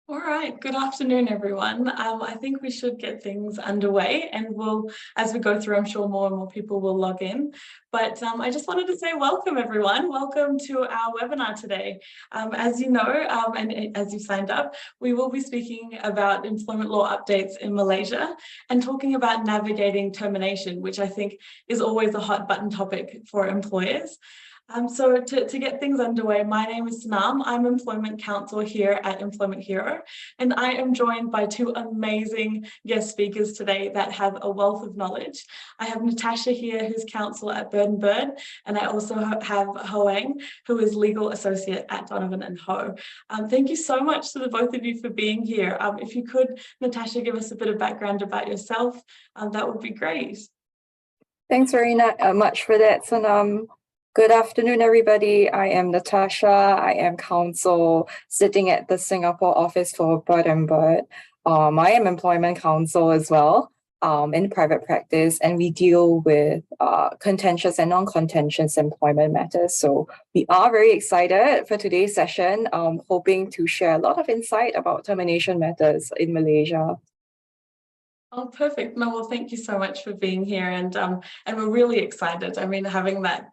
All right, good afternoon, everyone. I think we should get things underway, and as we go through, I'm sure more and more people will log in. But I just wanted to say welcome, everyone. Welcome to our webinar today. As you know, and as you signed up, we will be speaking about employment law updates in Malaysia and talking about navigating termination, which I think is always a hot button topic for employers. So to get things underway, my name is Sanam. I'm Employment Counsel here at Employment Hero, and I am joined by two amazing guest speakers today that have a wealth of knowledge. I have Natasha here, who's counsel at Bird & Bird, and I also have Ho Eng, who is legal associate at Donovan Ho. Thank you so much to the both of you for being here. If you could, Natasha, give us a bit of background about yourself, that would be great. Thanks very much for that, Sanam. Good afternoon, everybody. I am Natasha. I am counsel sitting at the Singapore office for Bird & Bird. I am employment counsel as well in private practice, and we deal with contentious and non-contentious employment matters. So we are very excited for today's session, hoping to share a lot of insight about termination matters in Malaysia. Oh, perfect. No, well, thank you so much for being here, and we're really excited. I mean, having that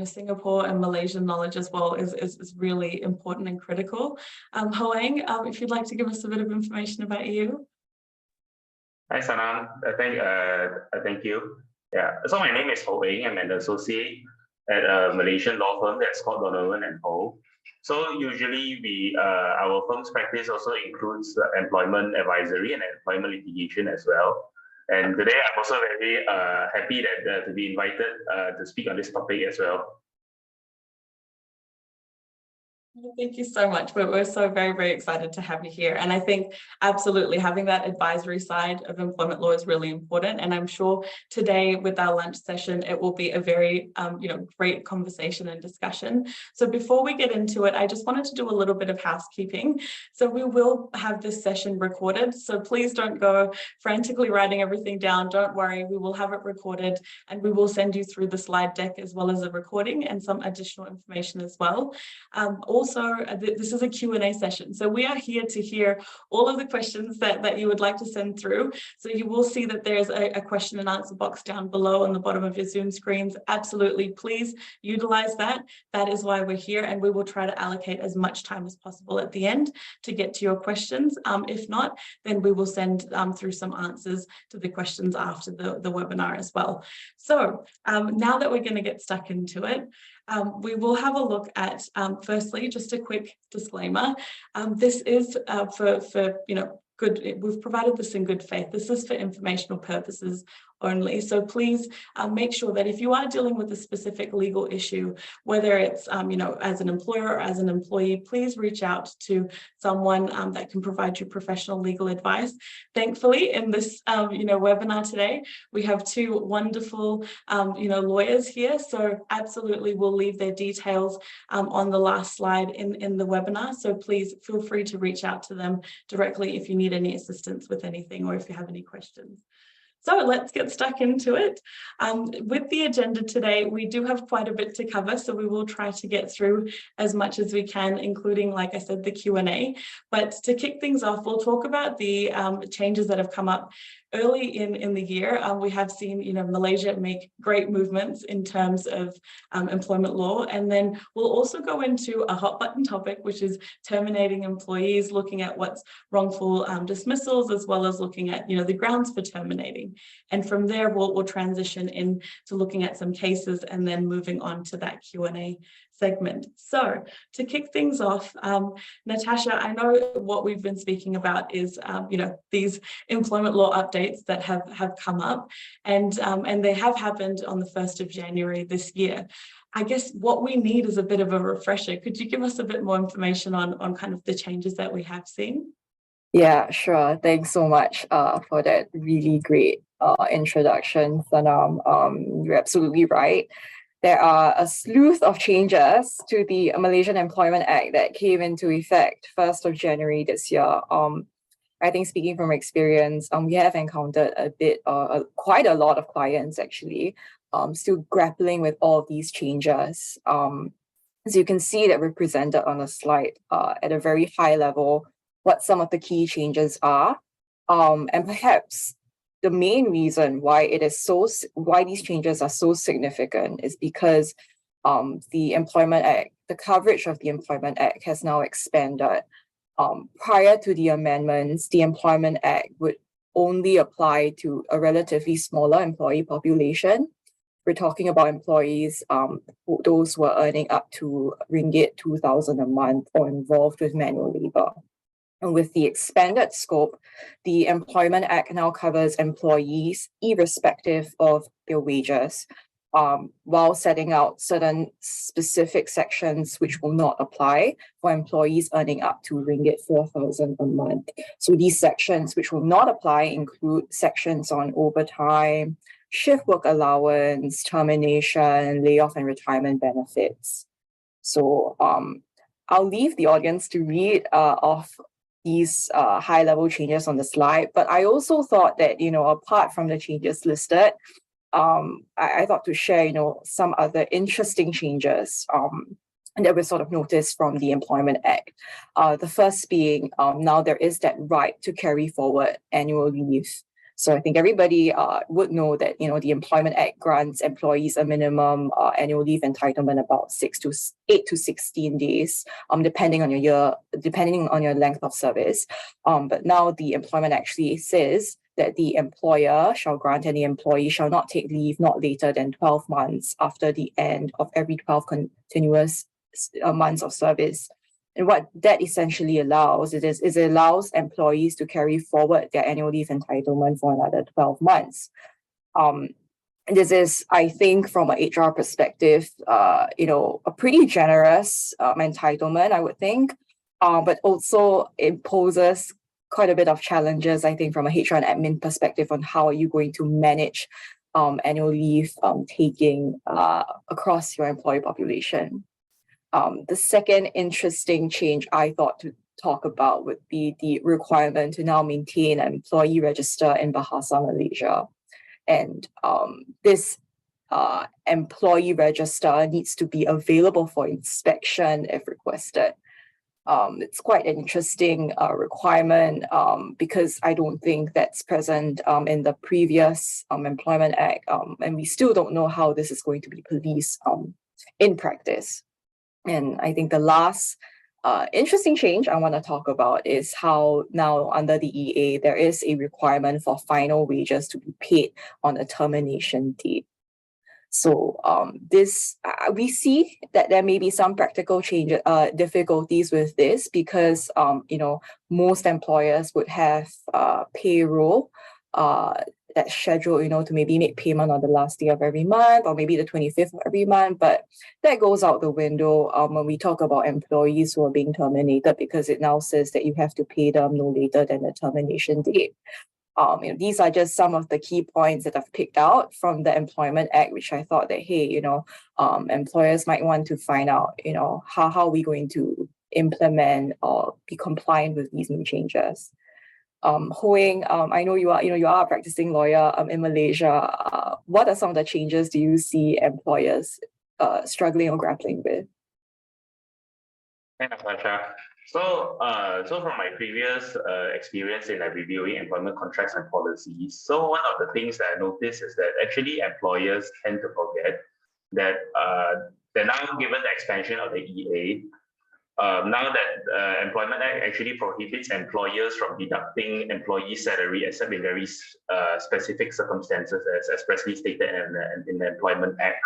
Singapore and Malaysian knowledge as well is really important and critical. Ho Eng, if you'd like to give us a bit of information about you. Hi, Sanam. Thank you. Yeah, so my name is Ho Eng. I'm an associate at a Malaysian law firm that's called Donovan Ho. So usually our firm's practice also includes employment advisory and employment litigation as well. And today I'm also very happy that to be invited to speak on this topic as well. Thank you so much. We're so very, very excited to have you here. And I think absolutely having that advisory side of employment law is really important. And I'm sure today with our lunch session, it will be a very great conversation and discussion. So before we get into it, I just wanted to do a little bit of housekeeping. So we will have this session recorded. So please don't go frantically writing everything down. Don't worry, we will have it recorded, and we will send you through the slide deck as well as a recording and some additional information as well. Also, this is a Q&A session. So we are here to hear all of the questions that you would like to send through. So you will see that there's a question and answer box down below on the bottom of your Zoom screens. Absolutely, please utilize that. That is why we're here, and we will try to allocate as much time as possible at the end to get to your questions. If not, then we will send through some answers to the questions after the webinar as well. So now that we're going to get stuck into it, we will have a look at, firstly, just a quick disclaimer. This is we've provided this in good faith. This is for informational purposes only. So please make sure that if you are dealing with a specific legal issue, whether it's, as an employer or as an employee, please reach out to someone that can provide you professional legal advice. Thankfully, in this, webinar today, we have two wonderful, lawyers here. So absolutely, we'll leave their details on the last slide in the webinar. So please feel free to reach out to them directly if you need any assistance with anything or if you have any questions. So let's get stuck into it. With the agenda today, we do have quite a bit to cover, so we will try to get through as much as we can, including, like I said, the Q&A. But to kick things off, we'll talk about the changes that have come up early in the year. We have seen, Malaysia make great movements in terms of employment law. And then we'll also go into a hot button topic, which is terminating employees, looking at what's wrongful dismissals, as well as looking at, the grounds for terminating. And from there, we'll transition into looking at some cases and then moving on to that Q&A segment. So to kick things off, Natasha, I know what we've been speaking about is, these employment law updates that have come up, and they have happened on the 1st of January this year. I guess what we need is a bit of a refresher. Could you give us a bit more information on kind of the changes that we have seen? Yeah, sure. Thanks so much for that really great introduction, Sanam. You're absolutely right. There are a slew of changes to the Malaysian Employment Act that came into effect 1st of January this year. I think, speaking from experience, we have encountered quite a lot of clients actually still grappling with all of these changes. As you can see that represented on the slide, at a very high level, what some of the key changes are. And perhaps the main reason why why these changes are so significant is because the Employment Act, the coverage of the Employment Act has now expanded. Prior to the amendments, the Employment Act would only apply to a relatively smaller employee population. We're talking about employees, those who are earning up to ringgit 2,000 a month or involved with manual labor. And with the expanded scope, the Employment Act now covers employees irrespective of their wages, while setting out certain specific sections which will not apply for employees earning up to ringgit 4,000 a month. So these sections which will not apply include sections on overtime, shift work allowance, termination, layoff and retirement benefits. So I'll leave the audience to read off these high-level changes on the slide, but I also thought that, apart from the changes listed, I thought to share, some other interesting changes that we sort of noticed from the Employment Act. The first being now there is that right to carry forward annual leave. So I think everybody would know that, the Employment Act grants employees a minimum annual leave entitlement about 8 to 16 days, depending on your length of service. But now the Employment actually says that the employer shall grant any employee shall not take leave not later than 12 months after the end of every 12 continuous months of service. And what that essentially allows is it allows employees to carry forward their annual leave entitlement for another 12 months. This is, I think, from an HR perspective, a pretty generous entitlement, I would think, but also imposes quite a bit of challenges, I think, from a HR and admin perspective on how are you going to manage annual leave taking across your employee population. The second interesting change I thought to talk about would be the requirement to now maintain an employee register in Bahasa Malaysia. And this employee register needs to be available for inspection if requested. It's quite an interesting requirement because I don't think that's present in the previous Employment Act, and we still don't know how this is going to be policed in practice. And I think the last interesting change I want to talk about is how now under the EA, there is a requirement for final wages to be paid on a termination date. So we see that there may be some practical difficulties with this because most employers would have payroll that schedule, to maybe make payment on the last day of every month or maybe the 25th of every month. But that goes out the window when we talk about employees who are being terminated, because it now says that you have to pay them no later than the termination date. These are just some of the key points that I've picked out from the Employment Act, which I thought that, hey, employers might want to find out, how are we going to implement or be compliant with these new changes. Ho Eng, I know you are a practicing lawyer in Malaysia. What are some of the changes do you see employers struggling or grappling with? Hey, Natasha. So from my previous experience in reviewing employment contracts and policies, so one of the things that I noticed is that actually employers tend to forget that they're now given the expansion of the EA. Now that Employment Act actually prohibits employers from deducting employee salary except in very specific circumstances, as expressly stated in the Employment Act.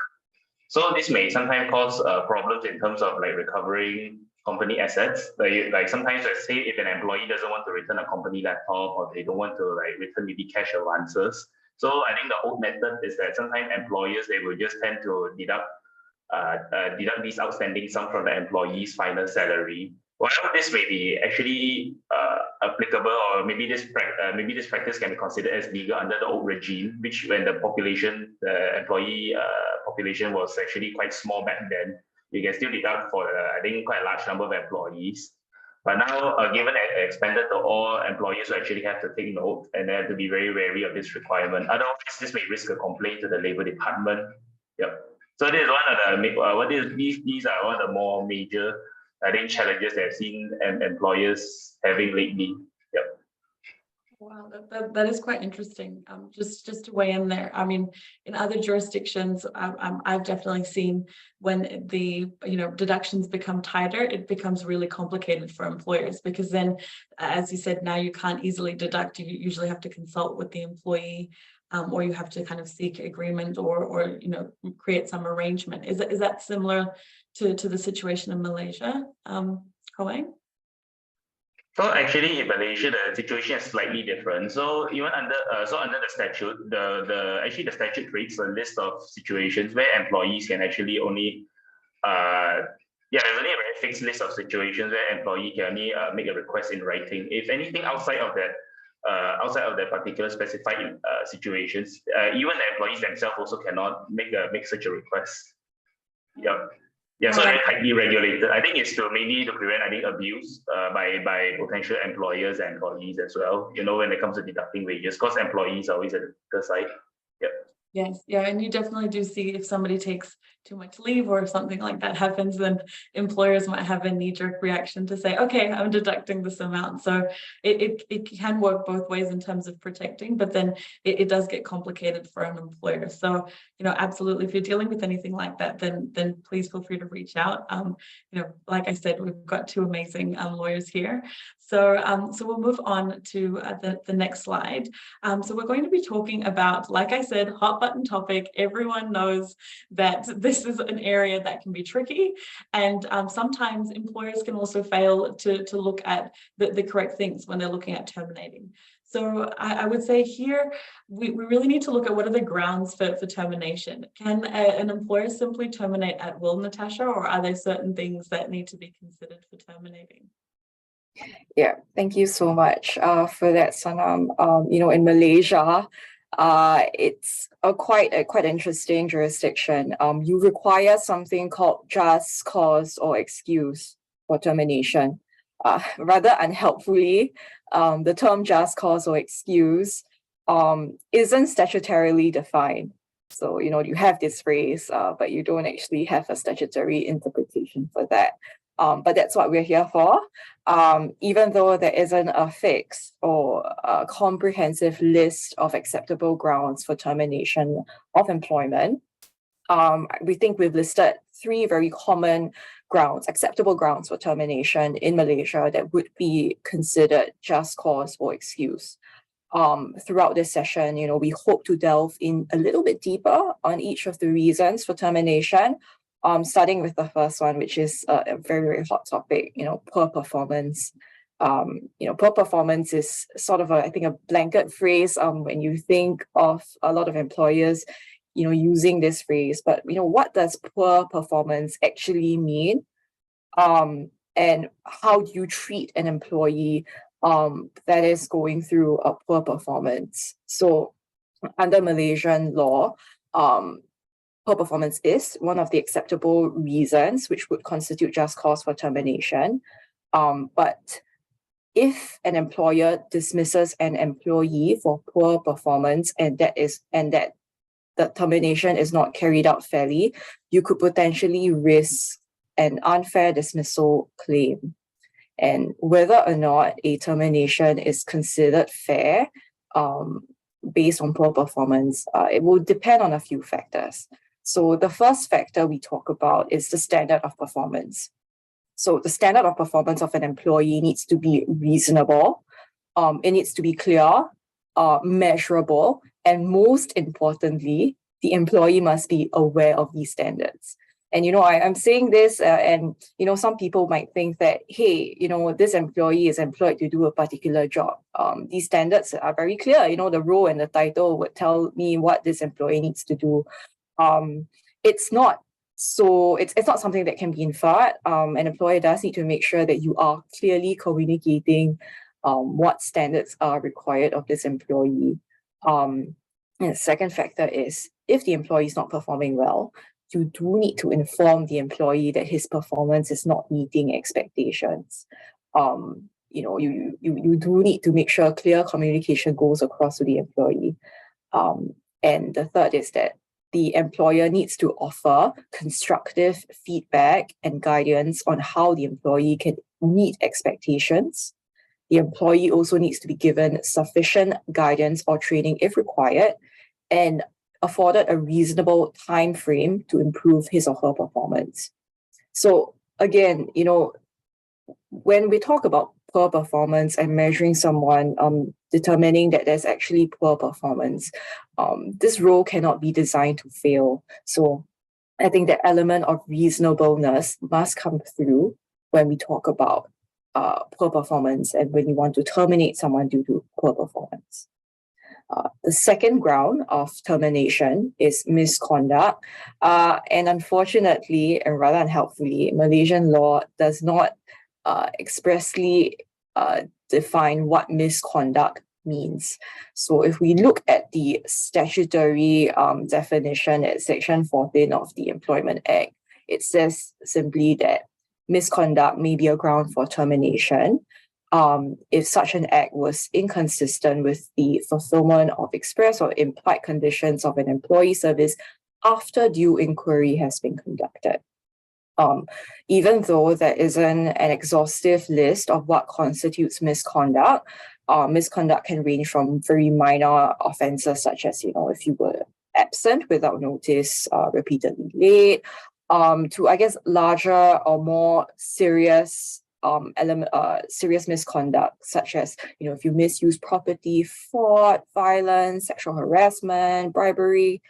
So this may sometimes cause problems in terms of recovering company assets. Like sometimes, let's say, if an employee doesn't want to return a company laptop or they don't want to return maybe cash advances. So I think the old method is that sometimes employers, they will just tend to deduct these outstanding sums from the employee's final salary. While this may be actually applicable, or maybe this practice can be considered as legal under the old regime, which when the employee population was actually quite small back then, you can still deduct for I think quite a large number of employees. But now, given expanded to all employees who actually have to take note, and they have to be very wary of this requirement. Otherwise, this may risk a complaint to the Labour Department. Yep. So this is one of the these are one of the more major challenges that I've seen employers having lately. Yep. Wow, that is quite interesting. Just to weigh in there. I mean, in other jurisdictions, I've definitely seen when the deductions become tighter, it becomes really complicated for employers, because then, as you said, now you can't easily deduct. You usually have to consult with the employee, or you have to kind of seek agreement or create some arrangement. Is that similar to the situation in Malaysia, Ho Eng? So actually, in Malaysia, the situation is slightly different. So even under the statute, the statute creates a list of situations where employees can actually only there's only a very fixed list of situations where employee can only make a request in writing. If anything outside of that particular specified situations, even the employees themselves also cannot make such a request. Yep. Yeah, so they're tightly regulated. I think it's mainly to prevent abuse by potential employers and employees as well. When it comes to deducting wages, because employees are always at the side. Yep. Yes, yeah, and you definitely do see if somebody takes too much leave or if something like that happens, then employers might have a knee-jerk reaction to say, okay, I'm deducting this amount. So it can work both ways in terms of protecting, but then it does get complicated for an employer. So, absolutely, if you're dealing with anything like that, then please feel free to reach out. Like I said, we've got two amazing lawyers here. So we'll move on to the next slide. So we're going to be talking about, like I said, hot button topic. Everyone knows that this is an area that can be tricky, and sometimes employers can also fail to look at the correct things when they're looking at terminating. So I would say here, we really need to look at what are the grounds for termination. Can an employer simply terminate at will, Natasha, or are there certain things that need to be considered for terminating? Yeah, thank you so much for that, Sanam. In Malaysia, it's a quite interesting jurisdiction. You require something called just cause or excuse for termination. Rather unhelpfully, the term just cause or excuse isn't statutorily defined. So, you have this phrase, but you don't actually have a statutory interpretation for that. But that's what we're here for. Even though there isn't a fixed or a comprehensive list of acceptable grounds for termination of employment, we think we've listed three very common grounds, acceptable grounds for termination in Malaysia that would be considered just cause or excuse. Throughout this session, we hope to delve in a little bit deeper on each of the reasons for termination. Starting with the first one, which is a very, very hot topic, poor performance. Poor performance is sort of I think a blanket phrase when you think of a lot of employers, using this phrase. But, what does poor performance actually mean? And how do you treat an employee that is going through a poor performance? So under Malaysian law, poor performance is one of the acceptable reasons which would constitute just cause for termination. But if an employer dismisses an employee for poor performance and that the termination is not carried out fairly, you could potentially risk an unfair dismissal claim. And whether or not a termination is considered fair based on poor performance, it will depend on a few factors. So the first factor we talk about is the standard of performance. So the standard of performance of an employee needs to be reasonable, it needs to be clear, measurable, and most importantly, the employee must be aware of these standards. And, I'm saying this and, some people might think that, hey, this employee is employed to do a particular job. These standards are very clear. The role and the title would tell me what this employee needs to do. It's not something that can be inferred. An employer does need to make sure that you are clearly communicating what standards are required of this employee. And the second factor is, if the employee is not performing well, you do need to inform the employee that his performance is not meeting expectations. You do need to make sure clear communication goes across to the employee. And the third is that the employer needs to offer constructive feedback and guidance on how the employee can meet expectations. The employee also needs to be given sufficient guidance or training if required, and afforded a reasonable time frame to improve his or her performance. So again, when we talk about poor performance and measuring someone, determining that there's actually poor performance, this role cannot be designed to fail. So I think the element of reasonableness must come through when we talk about poor performance and when you want to terminate someone due to poor performance. The second ground of termination is misconduct. And unfortunately, and rather unhelpfully, Malaysian law does not expressly define what misconduct means. So if we look at the statutory definition at Section 14 of the Employment Act, it says simply that misconduct may be a ground for termination if such an act was inconsistent with the fulfillment of express or implied conditions of an employee service after due inquiry has been conducted. Even though there isn't an exhaustive list of what constitutes misconduct, misconduct can range from very minor offenses such as, if you were absent without notice, repeatedly late, to, I guess, larger or more serious serious misconduct, such as, if you misuse property, fraud, violence, sexual harassment, bribery.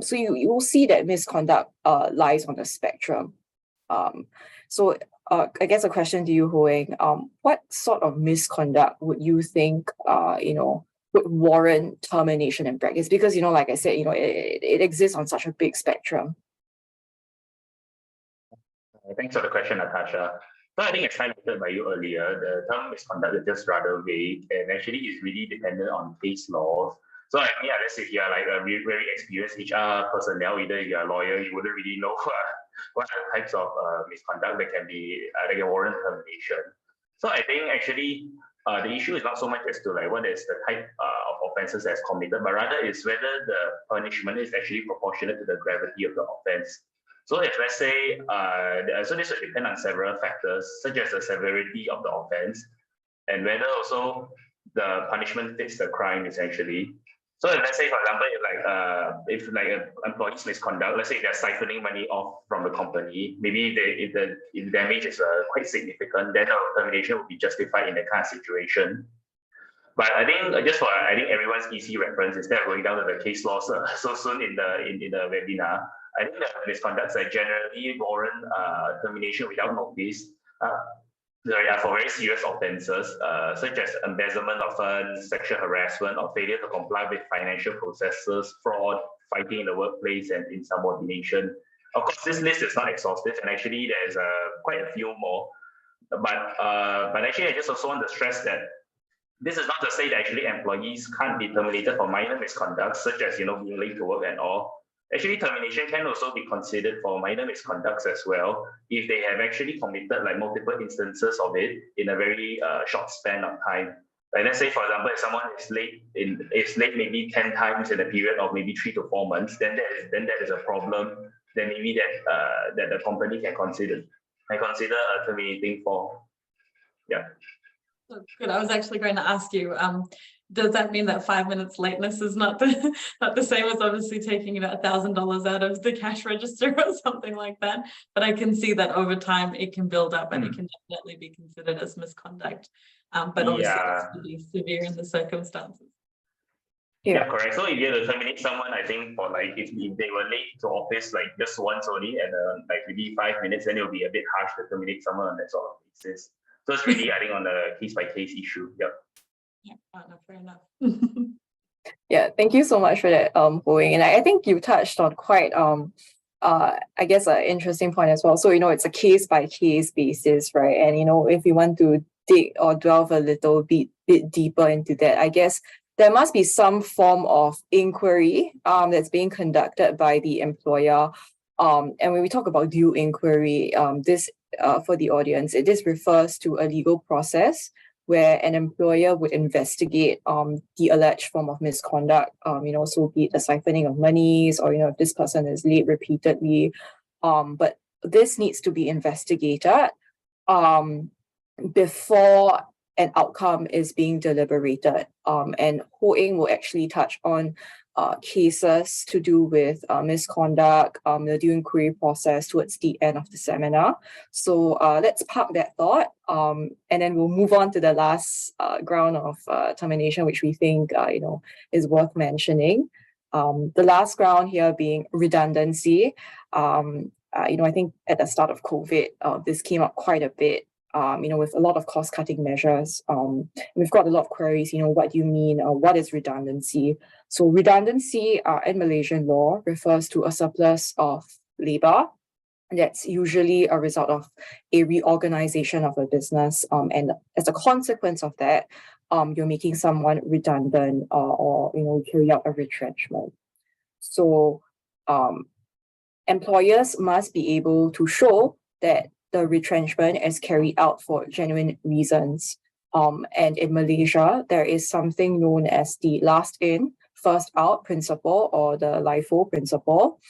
So you will see that misconduct lies on the spectrum. So I guess a question to you, Ho Eng, what sort of misconduct would you think, would warrant termination in practice? Because, like I said, it exists on such a big spectrum. Thanks for the question, Natasha. So I think as highlighted by you earlier, the term misconduct is just rather vague and actually is really dependent on case laws. So let's say if you're like a very experienced HR personnel, either you're a lawyer, you wouldn't really know what are the types of misconduct that can warrant termination. So I think actually the issue is not so much as to like what is the type of offenses that's committed, but rather is whether the punishment is actually proportionate to the gravity of the offense. So if let's say, so this will depend on several factors, such as the severity of the offense, and whether also the punishment fits the crime essentially. So if let's say, for example, if an employee's misconduct, let's say they're siphoning money off from the company, maybe if the damage is quite significant, then termination would be justified in that kind of situation. But I think everyone's easy reference, instead of going down to the case law so soon in the webinar, I think that misconducts generally warrant termination without notice for very serious offences, such as embezzlement of funds, sexual harassment, or failure to comply with financial processes, fraud, fighting in the workplace, and insubordination. Of course, this list is not exhaustive, and actually there's quite a few more. But actually, I just also want to stress that this is not to say that actually employees can't be terminated for minor misconduct, such as being late to work and all. Actually, termination can also be considered for minor misconducts as well, if they have actually committed like multiple instances of it in a very short span of time. Like let's say, for example, if someone is late maybe 10 times in a period of maybe 3 to 4 months, then that is a problem. Then maybe that the company can consider terminating for. Yeah. Good. I was actually going to ask you, does that mean that 5 minutes lateness is not the same as obviously taking $1,000 out of the cash register or something like that? But I can see that over time it can build up and it can definitely be considered as misconduct. But obviously it's to be severe in the circumstances. Yeah, correct. So if you have to terminate someone, I think for like if they were late to office like just once only and like maybe 5 minutes, then it'll be a bit harsh to terminate someone on that sort of basis. So it's really, I think, on a case-by-case issue. Yep. Yeah, fair enough. Yeah, thank you so much for that, Ho Eng. And I think you touched on quite, I guess, an interesting point as well. So, it's a case-by-case basis, right? And, if we want to dig or delve a little bit deeper into that, I guess there must be some form of inquiry that's being conducted by the employer. And when we talk about due inquiry, this for the audience, this refers to a legal process where an employer would investigate the alleged form of misconduct, so be it the siphoning of monies, or if this person is late repeatedly. But this needs to be investigated before an outcome is being deliberated. And Ho Eng will actually touch on cases to do with misconduct, the due inquiry process towards the end of the seminar. So let's park that thought, and then we'll move on to the last ground of termination, which we think is worth mentioning. The last ground here being redundancy. I think at the start of COVID, this came up quite a bit. With a lot of cost-cutting measures. We've got a lot of queries, what do you mean? What is redundancy? So redundancy in Malaysian law refers to a surplus of labor. That's usually a result of a reorganization of a business. And as a consequence of that, you're making someone redundant or carry out a retrenchment. So employers must be able to show that the retrenchment is carried out for genuine reasons. And in Malaysia, there is something known as the last in, first out principle, or the LIFO principle,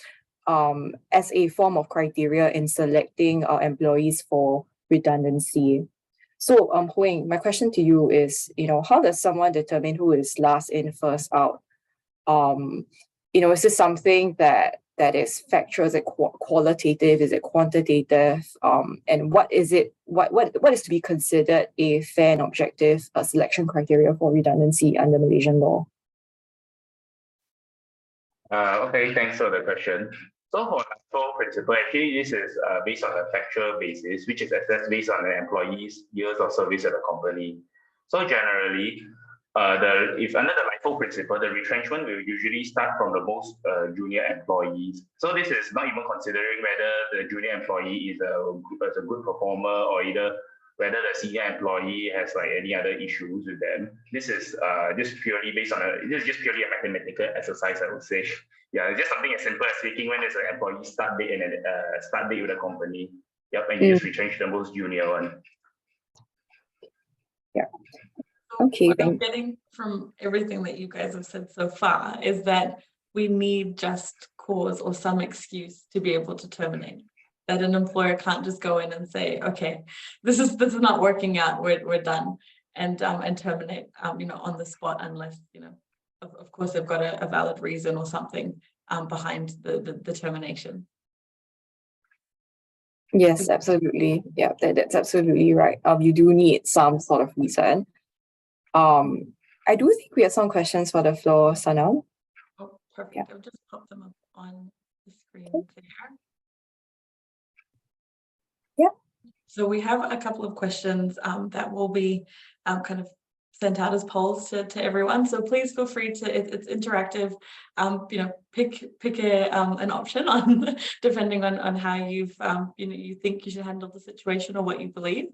as a form of criteria in selecting employees for redundancy. So, Ho Eng, my question to you is, how does someone determine who is last in, first out? Is this something that is factual? Is it qualitative? Is it quantitative? And what is it? What is to be considered a fair and objective selection criteria for redundancy under Malaysian law? Okay, thanks for the question. So for LIFO principle, actually this is based on a factual basis, which is assessed based on the employee's years of service at the company. So generally, if under the LIFO principle, the retrenchment will usually start from the most junior employees. So this is not even considering whether the junior employee is a good performer, or either whether the senior employee has any other issues with them. This is just purely based on this is just purely a mathematical exercise, I would say. Yeah, just something as simple as taking when there's an employee start date and start date with the company. Yep, and you just retrench the most junior one. Yeah. Okay. What I'm getting from everything that you guys have said so far is that we need just cause or some excuse to be able to terminate. That an employer can't just go in and say, okay, this is not working out, we're done, and terminate on the spot, unless of course they've got a valid reason or something behind the termination. Yes, absolutely. Yeah, that's absolutely right. You do need some sort of reason. I do think we have some questions for the floor, Sanam. Oh, perfect. Yeah. I'll just pop them up on the screen there. Yeah. So we have a couple of questions that will be kind of sent out as polls to everyone. So please feel free to, it's interactive, pick an option on depending on how you've you think you should handle the situation or what you believe.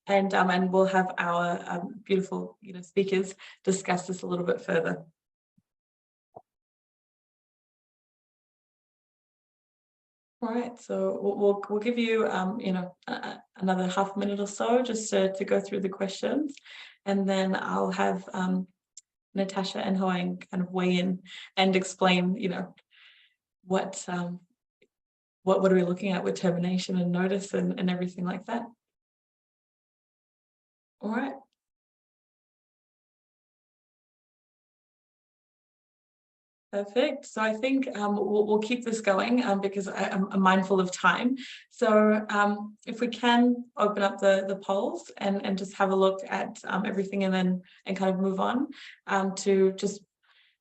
And we'll have our beautiful speakers discuss this a little bit further. All right, so we'll give you another half minute or so just to go through the questions, and then I'll have Natasha and Ho Eng kind of weigh in and explain what are we looking at with termination and notice and everything like that. All right. Perfect. So I think we'll keep this going because I'm mindful of time. So if we can open up the polls and just have a look at everything and kind of move on to just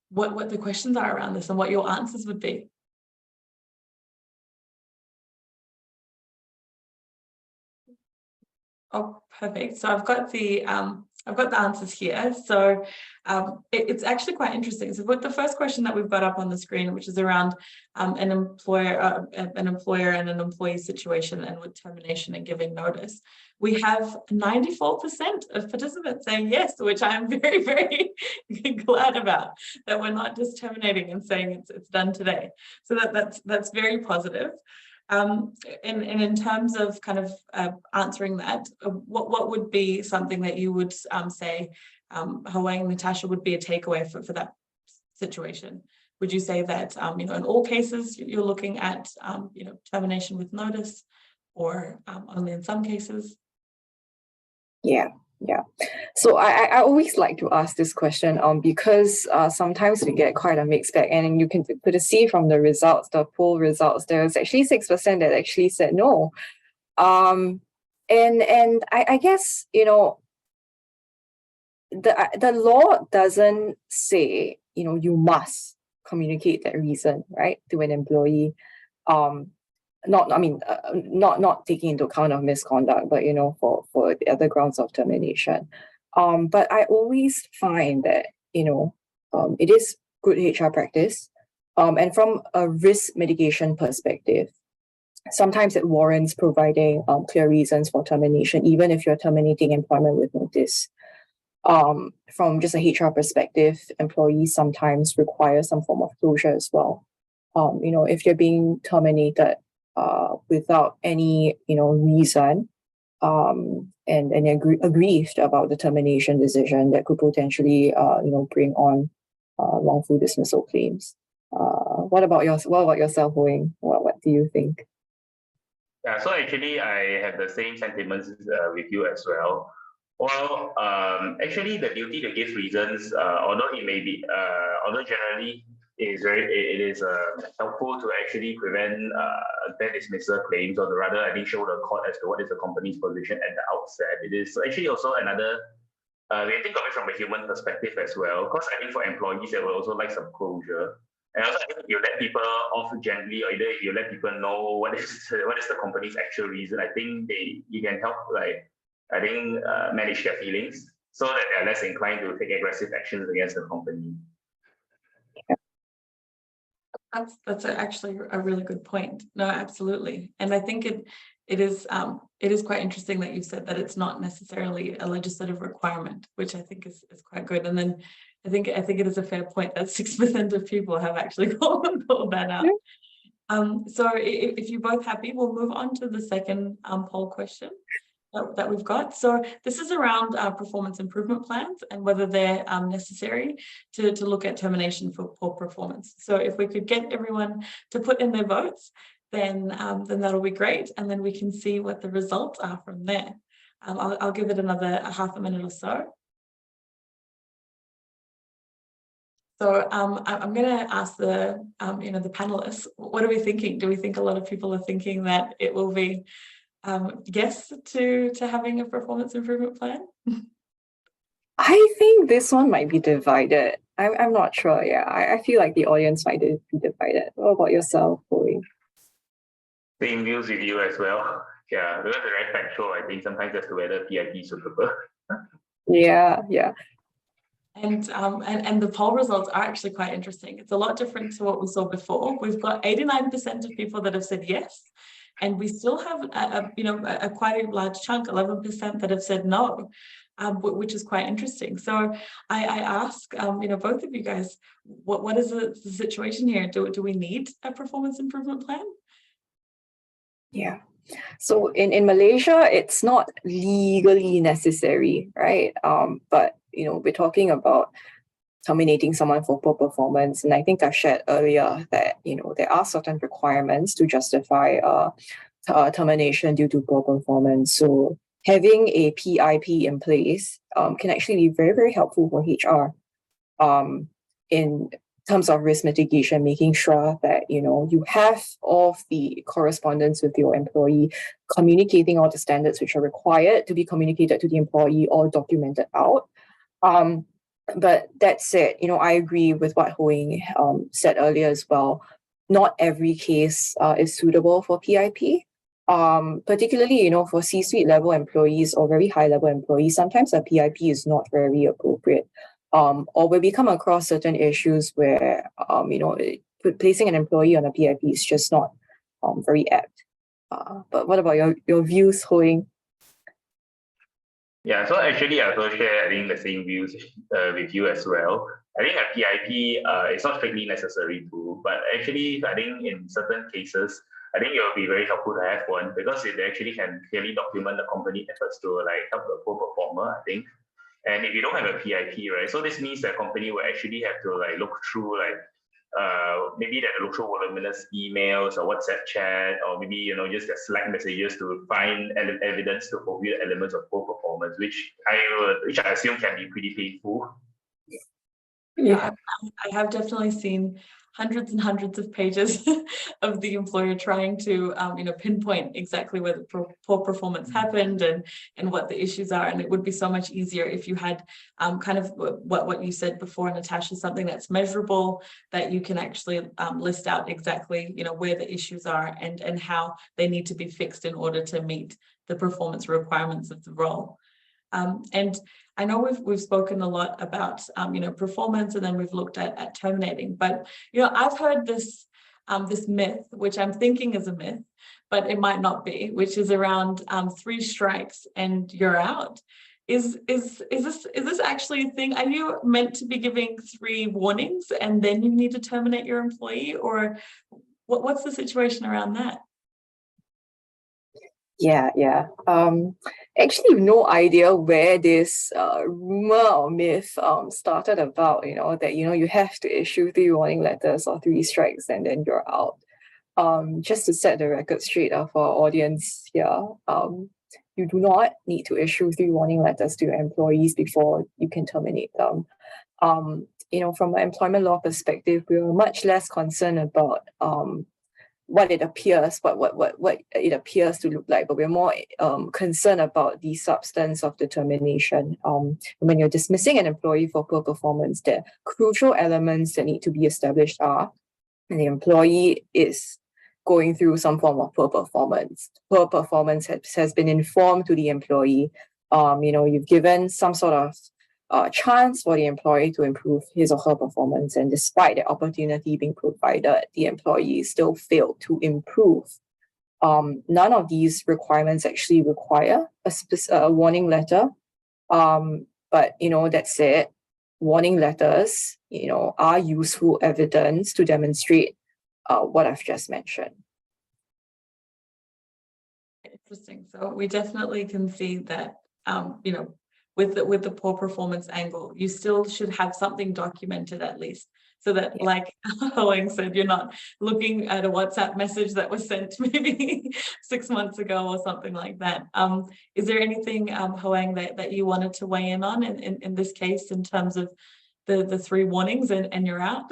what the questions are around this and what your answers would be. Oh, perfect. So I've got the answers here. So it's actually quite interesting. So with the first question that we've got up on the screen, which is around an employer and an employee situation and with termination and giving notice, we have 94% of participants saying yes, which I'm very, very glad about, that we're not just terminating and saying it's done today. So that's very positive. in terms of kind of answering that, what would be something that you would say, Ho Eng, Natasha, would be a takeaway for that situation? Would you say that, you know, in all cases you're looking at, you know, termination with notice, or only in some cases? Yeah. So I always like to ask this question because sometimes we get quite a mixed bag, and you can see from the results, the poll results, there was actually 6% that actually said no. And I guess, you know, the law doesn't say, you know, you must communicate that reason, right, to an employee. Not taking into account of misconduct, but, you know, for the other grounds of termination. But I always find that, you know, it is good HR practice. And from a risk mitigation perspective, sometimes it warrants providing clear reasons for termination, even if you're terminating employment with notice. From just a HR perspective, employees sometimes require some form of closure as well. You know, if you're being terminated without any, you know, reason, and aggrieved about the termination decision, that could potentially, you know, bring on wrongful dismissal claims. What about yourself, Ho Eng? What do you think? Yeah, so actually I have the same sentiments with you as well. Well, actually the duty to give reasons, although it may be, although generally it is helpful to actually prevent bad dismissal claims, or rather, I think, show the court as to what is the company's position at the outset. It is actually also another, we think of it from a human perspective as well, because I think for employees, they will also like some closure. And also, I think if you let people off gently, or either if you let people know what is the company's actual reason, I think you can help, like, I think, manage their feelings so that they're less inclined to take aggressive actions against the company. That's actually a really good point. No, absolutely. And I think it is quite interesting that you said that it's not necessarily a legislative requirement, which I think is quite good. And then I think it is a fair point that 6% of people have actually called that out. So if you're both happy, we'll move on to the second poll question that we've got. So this is around performance improvement plans and whether they're necessary to look at termination for poor performance. So if we could get everyone to put in their votes, then that'll be great, and then we can see what the results are from there. I'll give it another half a minute or so. So I'm going to ask the the panelists, what are we thinking? Do we think a lot of people are thinking that it will be yes to having a performance improvement plan? I think this one might be divided. I'm not sure. Yeah, I feel like the audience might be divided. What about yourself, Ho Eng? Same views with you as well. Yeah, because it's very factual. I think sometimes as to whether PIP is suitable. Yeah. And the poll results are actually quite interesting. It's a lot different to what we saw before. We've got 89% of people that have said yes, and we still have a quite a large chunk, 11%, that have said no, which is quite interesting. So I ask both of you guys, what is the situation here? Do we need a performance improvement plan? Yeah. So in Malaysia, it's not legally necessary, right? But we're talking about terminating someone for poor performance, and I think I shared earlier that there are certain requirements to justify termination due to poor performance. So having a PIP in place can actually be very, very helpful for HR in terms of risk mitigation, making sure that you have all of the correspondence with your employee, communicating all the standards which are required to be communicated to the employee or documented out. But that said, I agree with what Ho Eng said earlier as well. Not every case is suitable for PIP. Particularly, for C-suite level employees or very high level employees, sometimes a PIP is not very appropriate. Or when we come across certain issues where, placing an employee on a PIP is just not very apt. But what about your views, Ho Eng? Yeah, so actually I also share, I think, the same views with you as well. I think a PIP is not strictly necessary too, but actually I think in certain cases, I think it will be very helpful to have one because it actually can clearly document the company efforts to like help the poor performer, I think. And if you don't have a PIP, right, so this means the company will actually have to like look through like maybe that look through voluminous emails or WhatsApp chat, or maybe just the Slack messages to find evidence to fulfill elements of poor performance, which I assume can be pretty painful. Yeah, I have definitely seen hundreds and hundreds of pages of the employer trying to pinpoint exactly where the poor performance happened and what the issues are. And it would be so much easier if you had kind of what you said before, Natasha, something that's measurable, that you can actually list out exactly where the issues are and how they need to be fixed in order to meet the performance requirements of the role. And I know we've spoken a lot about performance, and then we've looked at terminating. But I've heard this this myth, which I'm thinking is a myth, but it might not be, which is around 3 strikes and you're out. Is this actually a thing? Are you meant to be giving 3 warnings and then you need to terminate your employee, or what's the situation around that? Yeah. Actually, no idea where this rumor or myth started about, that, you have to issue 3 warning letters or 3 strikes and then you're out. Just to set the record straight for our audience here, you do not need to issue 3 warning letters to your employees before you can terminate them. From an employment law perspective, we are much less concerned about what it appears, what it appears to look like, but we're more concerned about the substance of the termination. When you're dismissing an employee for poor performance, the crucial elements that need to be established are, and the employee is going through some form of poor performance. Poor performance has been informed to the employee. You've given some sort of chance for the employee to improve his or her performance, and despite the opportunity being provided, the employee still failed to improve. None of these requirements actually require a warning letter, but that said, warning letters are useful evidence to demonstrate what I've just mentioned. Interesting. So we definitely can see that with the poor performance angle, you still should have something documented at least, so that, yeah, like Ho Eng said, you're not looking at a WhatsApp message that was sent maybe 6 months ago or something like that. Is there anything, Ho Eng, that you wanted to weigh in on in this case in terms of the 3 warnings and you're out?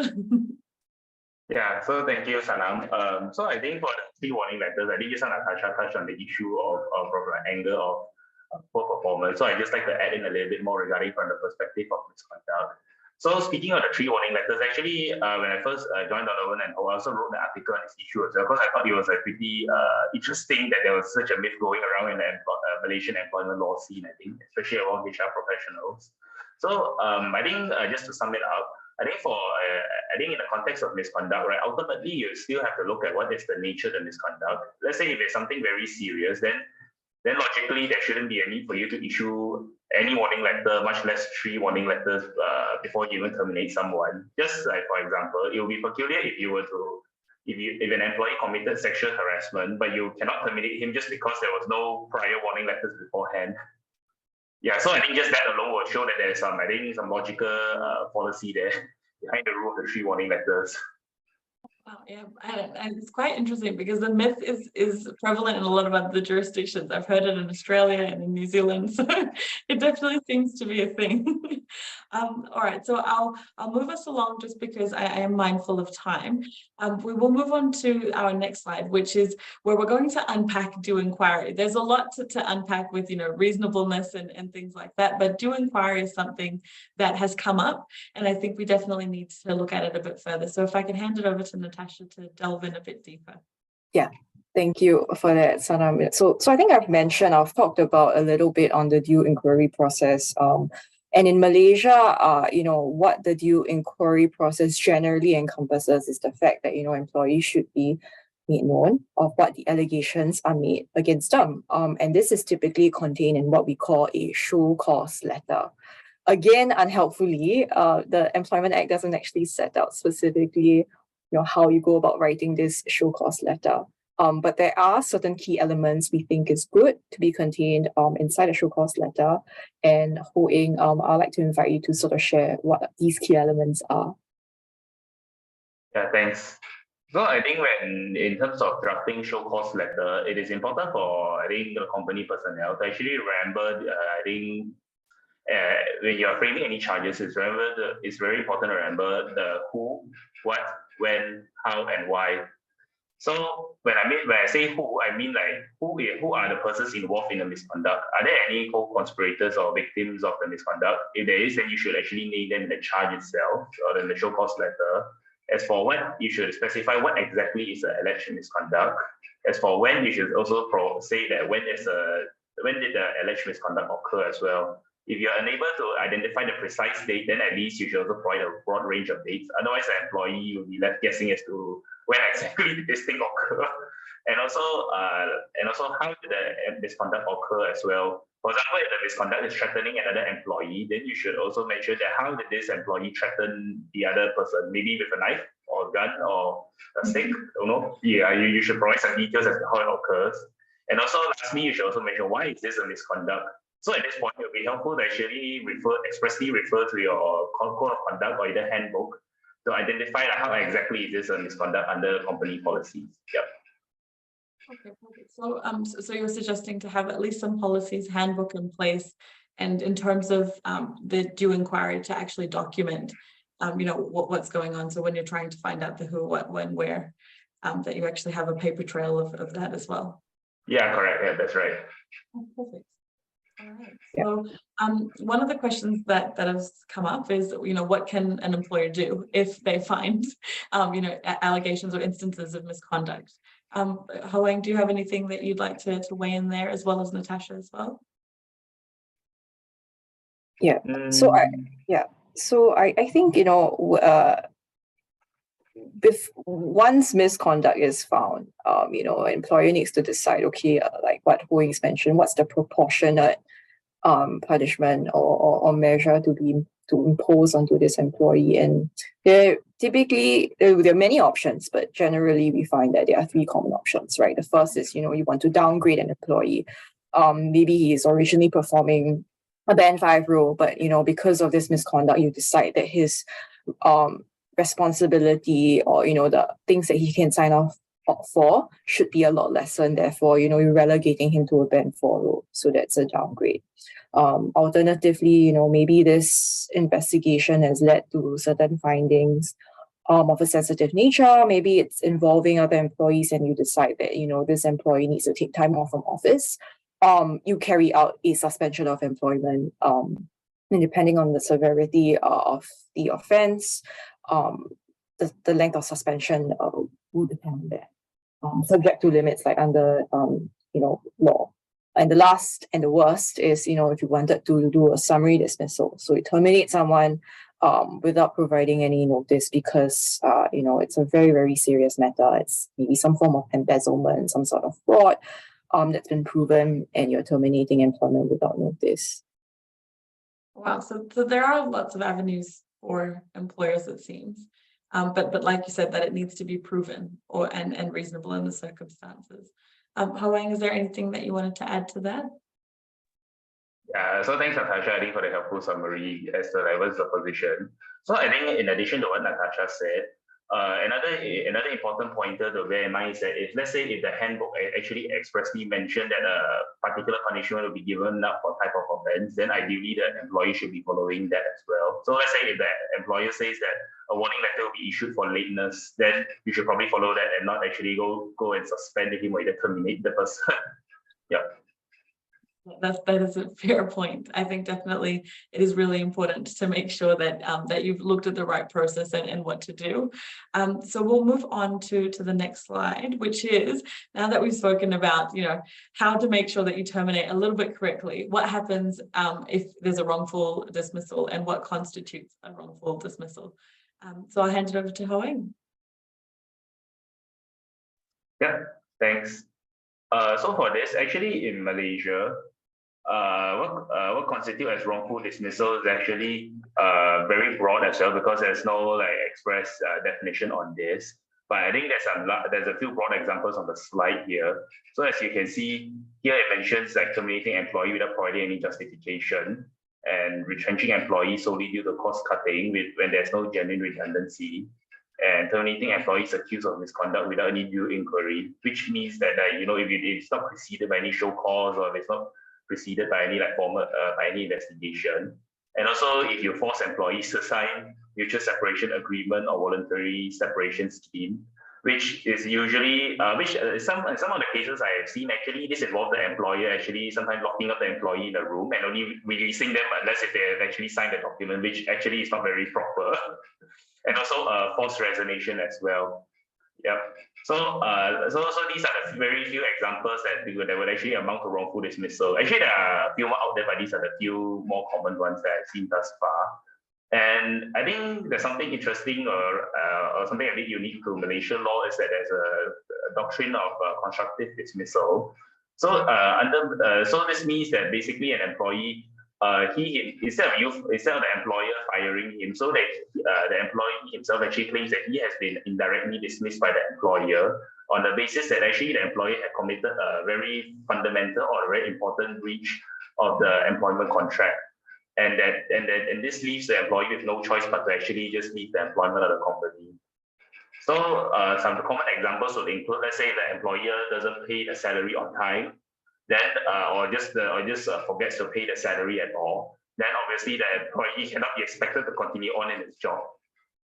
Yeah, so thank you, Sanam. So I think for the 3 warning letters, I think just Natasha touched on the issue of an angle of poor performance. So I just like to add in a little bit more regarding from the perspective of misconduct. So speaking of the 3 warning letters, actually, when I first joined Donovan and Ho, I also wrote an article on this issue as well, because I thought it was a pretty interesting that there was such a myth going around in the Malaysian employment law scene, I think, especially among HR professionals. So I think just to sum it up, I think in the context of misconduct, right, ultimately you still have to look at what is the nature of the misconduct. Let's say if it's something very serious, then logically there shouldn't be a need for you to issue any warning letter, much less 3 warning letters before you even terminate someone. Just like, for example, it will be peculiar if an employee committed sexual harassment, but you cannot terminate him just because there was no prior warning letters beforehand. Yeah, so I think just that alone will show that there's some logical policy there behind the rule of the 3 warning letters. Wow, yeah, and it's quite interesting because the myth is prevalent in a lot of other jurisdictions. I've heard it in Australia and in New Zealand, so it definitely seems to be a thing. All right, so I'll move us along just because I am mindful of time. We will move on to our next slide, which is where we're going to unpack due inquiry. There's a lot to unpack with reasonableness and things like that, but due inquiry is something that has come up, and I think we definitely need to look at it a bit further. So if I can hand it over to Natasha to delve in a bit deeper. Yeah. Thank you for that, Sanam. So I think I've talked about a little bit on the due inquiry process. And in Malaysia, what the due inquiry process generally encompasses is the fact that, employees should be made known of what the allegations are made against them. And this is typically contained in what we call a show cause letter. Again, unhelpfully, the Employment Act doesn't actually set out specifically how you go about writing this show cause letter. But there are certain key elements we think is good to be contained inside the show cause letter. And Ho Eng, I'd like to invite you to sort of share what these key elements are. Yeah, thanks. So I think when in terms of drafting show cause letter, it is important for I think the company personnel to actually remember. I think when you are framing any charges, it's very important to remember the who, what, when, how, and why. So when I say who, I mean like who are the persons involved in the misconduct? Are there any co-conspirators or victims of the misconduct? If there is, then you should actually name them in the charge itself or in the show cause letter. As for what, you should specify what exactly is the alleged misconduct. As for when, you should also say that when did the alleged misconduct occur as well. If you're unable to identify the precise date, then at least you should also provide a broad range of dates. Otherwise, the employee will be left guessing as to when exactly did this thing occur, and also how did the misconduct occur as well. For example, if the misconduct is threatening another employee, then you should also mention that how did this employee threaten the other person, maybe with a knife or a gun or a stick, Yeah, you should provide some details as to how it occurs. And also, lastly, you should also mention why is this a misconduct. So at this point, it will be helpful to actually expressly refer to your code of conduct or either handbook to identify how exactly is this a misconduct under company policies. Yep. Okay, perfect. So, so you're suggesting to have at least some policies, handbook in place, and in terms of the due inquiry to actually document, what's going on. So when you're trying to find out the who, what, when, where, that you actually have a paper trail of that as well. Yeah, correct. Yeah, that's right. Oh, perfect. All right. So one of the questions that has come up is, what can an employer do if they find, allegations or instances of misconduct? Ho Eng, do you have anything that you'd like to weigh in there, as well as Natasha as well? Yeah. So I think, once misconduct is found, an employer needs to decide, okay, like what Ho Eng's mentioned, what's the proportionate punishment or measure to impose onto this employee. And typically there are many options, but generally we find that there are three common options, right? The first is, you want to downgrade an employee. Maybe he is originally performing a band 5 role, but because of this misconduct, you decide that his responsibility or the things that he can sign off for should be a lot lesser, and therefore you're relegating him to a band 4 role. So that's a downgrade. Alternatively, maybe this investigation has led to certain findings of a sensitive nature. Maybe it's involving other employees, and you decide that this employee needs to take time off from office. You carry out a suspension of employment, and depending on the severity of the offense, the length of suspension will depend on that, subject to limits like under law. And the last and the worst is, if you wanted to do a summary dismissal. So you terminate someone without providing any notice because, it's a very, very serious matter. It's maybe some form of embezzlement, some sort of fraud that's been proven, and you're terminating employment without notice. Wow. So there are lots of avenues for employers, it seems. But like you said, that it needs to be proven and reasonable in the circumstances. Ho Eng, is there anything that you wanted to add to that? Yeah, so thanks, Natasha, I think, for the helpful summary as to what's the position. So I think in addition to what Natasha said, another important pointer to bear in mind is that if the handbook actually expressly mentioned that a particular punishment will be given up for type of offense, then ideally the employee should be following that as well. So let's say if the employer says that a warning letter will be issued for lateness, then you should probably follow that and not actually go and suspend him or either terminate the person. Yeah. That is a fair point. I think definitely it is really important to make sure that that you've looked at the right process and what to do. So we'll move on to the next slide, which is, now that we've spoken about how to make sure that you terminate a little bit correctly, what happens if there's a wrongful dismissal and what constitutes a wrongful dismissal. So I'll hand it over to Ho Eng. Yeah, thanks. So for this, actually in Malaysia, what constitutes as wrongful dismissal is actually very broad as well, because there's no express definition on this. But I think there's a few broad examples on the slide here. So as you can see, here it mentions like terminating employee without providing any justification and retrenching employees solely due to cost cutting when there's no genuine redundancy, and terminating employees accused of misconduct without any due inquiry, which means that if it's not preceded by any show cause, or if it's not preceded by any by any investigation. And also, if you force employees to sign mutual separation agreement or voluntary separation scheme, which is usually, some of the cases I have seen, actually, this involves the employer actually sometimes locking up the employee in a room and only releasing them unless if they have actually signed the document, which actually is not very proper. And also forced resignation as well. Yeah. So these are the very few examples that would actually amount to wrongful dismissal. Actually, there are a few more out there, but these are the few more common ones that I've seen thus far. And I think there's something interesting or something a bit unique to Malaysian law is that there's a doctrine of constructive dismissal. So so this means that basically an employee, instead of the employer firing him, so that the employee himself actually claims that he has been indirectly dismissed by the employer on the basis that actually the employer had committed a very fundamental or a very important breach of the employment contract, and this leaves the employee with no choice but to actually just leave the employment of the company. So some common examples would include, let's say the employer doesn't pay the salary on time, then or just forgets to pay the salary at all, then obviously the employee cannot be expected to continue on in his job.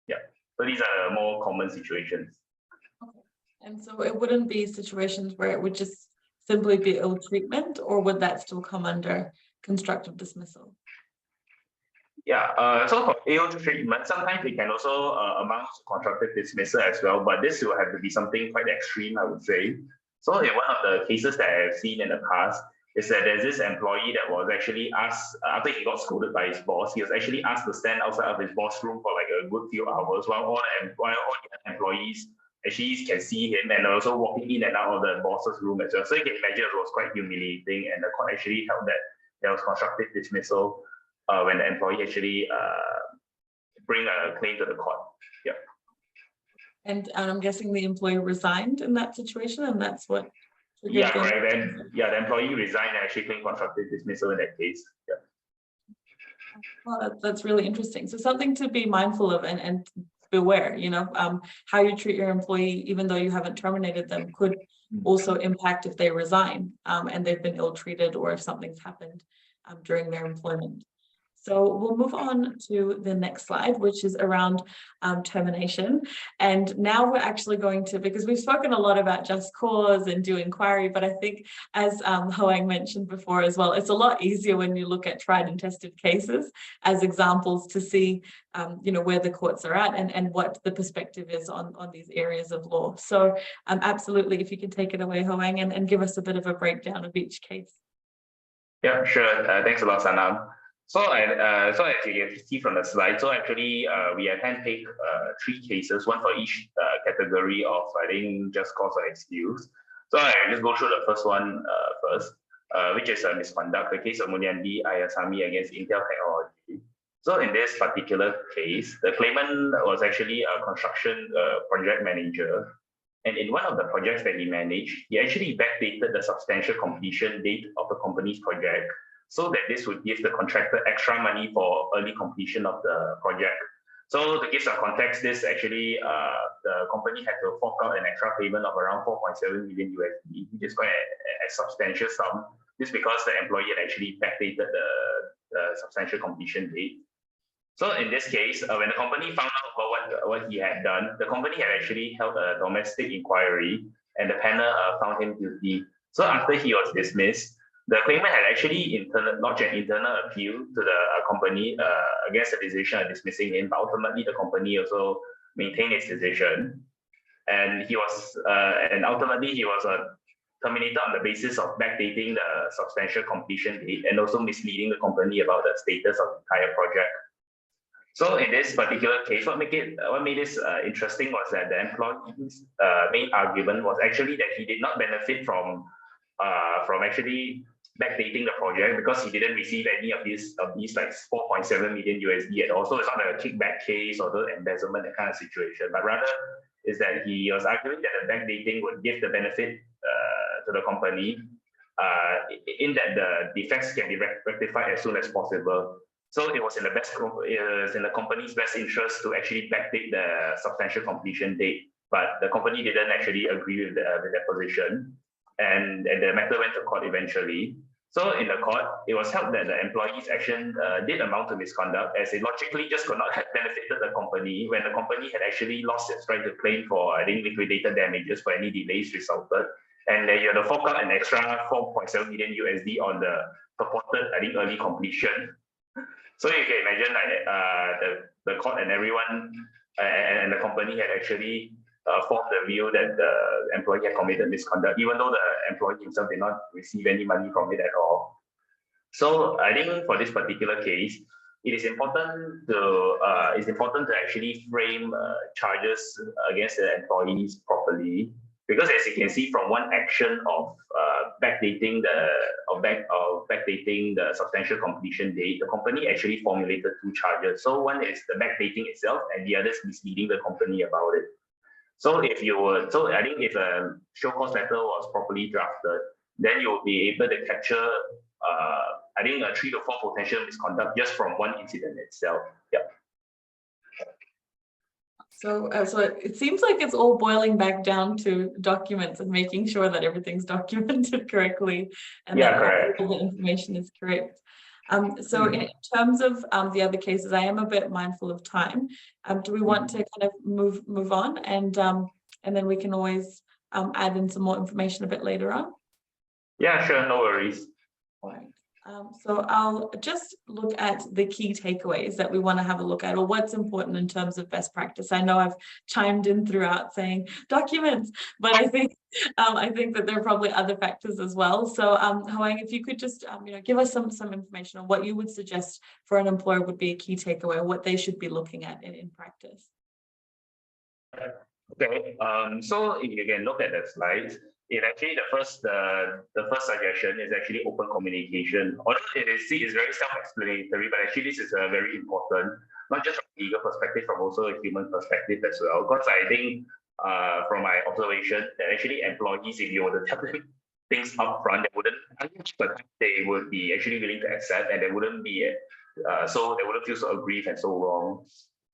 Yeah. So these are the more common situations. Okay. And so it wouldn't be situations where it would just simply be ill treatment, or would that still come under constructive dismissal? Yeah, so for ill treatment, sometimes it can also amount to constructive dismissal as well, but this will have to be something quite extreme, I would say. So in one of the cases that I have seen in the past is that there's this employee that was actually asked, after he got scolded by his boss, he was actually asked to stand outside of his boss' room for like a good few hours while all the employees actually can see him, and also walking in and out of the boss's room as well. So you can imagine it was quite humiliating, and the court actually held that there was constructive dismissal when the employee actually bring a claim to the court. Yeah. And I'm guessing the employee resigned in that situation, and that's what. Yeah, correct. Then the employee resigned and actually claimed constructive dismissal in that case. Yeah. Well, that's really interesting. So something to be mindful of and beware. How you treat your employee, even though you haven't terminated them, could also impact if they resign and they've been ill-treated, or if something's happened during their employment. So we'll move on to the next slide, which is around termination. And now we're actually going to, because we've spoken a lot about just cause and due inquiry, but I think as Ho Eng mentioned before as well, it's a lot easier when you look at tried and tested cases as examples to see, where the courts are at and what the perspective is on these areas of law. So absolutely, if you can take it away, Ho Eng, and give us a bit of a breakdown of each case. Yeah, sure. Thanks a lot, Sanam. So as you can see from the slide, so actually we have handpicked 3 cases, one for each category of, I think, just cause or excuse. So I just go through the first one first, which is a misconduct, the case of Mulyandi Ayasami against Intel Technology. So in this particular case, the claimant was actually a construction project manager. And in one of the projects that he managed, he actually backdated the substantial completion date of the company's project, so that this would give the contractor extra money for early completion of the project. So to give some context, this actually, the company had to fork out an extra payment of around 4.7 million USD, which is quite a substantial sum. This because the employee had actually backdated the substantial completion date. So in this case, when the company found out about what he had done, the company had actually held a domestic inquiry, and the panel found him guilty. So after he was dismissed, the claimant had actually lodged an internal appeal to the company against the decision of dismissing him, but ultimately the company also maintained its decision, and ultimately he was terminated on the basis of backdating the substantial completion date and also misleading the company about the status of the entire project. So in this particular case, what made this interesting was that the employee's main argument was actually that he did not benefit from actually backdating the project because he didn't receive any of these like 4.7 million USD at all. So it's not a kickback case or the embezzlement, that kind of situation, but rather is that he was arguing that the backdating would give the benefit to the company in that the defects can be rectified as soon as possible. So it was in the company's best interest to actually backdate the substantial completion date, but the company didn't actually agree with their position, and the matter went to court eventually. So in the court, it was held that the employee's action did amount to misconduct, as it logically just could not have benefited the company when the company had actually lost its right to claim for, I think, liquidated damages for any delays resulted. And you had to fork out an extra 4.7 million USD on the purported, I think, early completion. So you can imagine like the court and everyone and the company had actually formed the view that the employee had committed misconduct, even though the employee himself did not receive any money from it at all. So I think for this particular case, it is important to actually frame charges against the employees properly, because as you can see from one action of backdating the substantial completion date, the company actually formulated two charges. So one is the backdating itself, and the other is misleading the company about it. So I think if a show cause letter was properly drafted, then you will be able to capture, I think, 3 to 4 potential misconduct just from one incident itself. Yeah. So it seems like it's all boiling back down to documents and making sure that everything's documented correctly and that all the information is correct. So in terms of the other cases, I am a bit mindful of time. Do we want to kind of move on, and then we can always add in some more information a bit later on? Yeah, sure, no worries. All right. So I'll just look at the key takeaways that we want to have a look at, or what's important in terms of best practice. I know I've chimed in throughout saying documents, but I think that there are probably other factors as well. So Ho Eng, if you could just give us some information on what you would suggest for an employer would be a key takeaway, or what they should be looking at in practice. Okay, so if you can look at the slides, the first suggestion is actually open communication. Although it is very self-explanatory, but actually this is very important, not just from a legal perspective, but also a human perspective as well. Because I think from my observation that actually employees, if you were to tell them things up front, they would be actually willing to accept, and they wouldn't be they wouldn't feel so aggrieved and so wrong.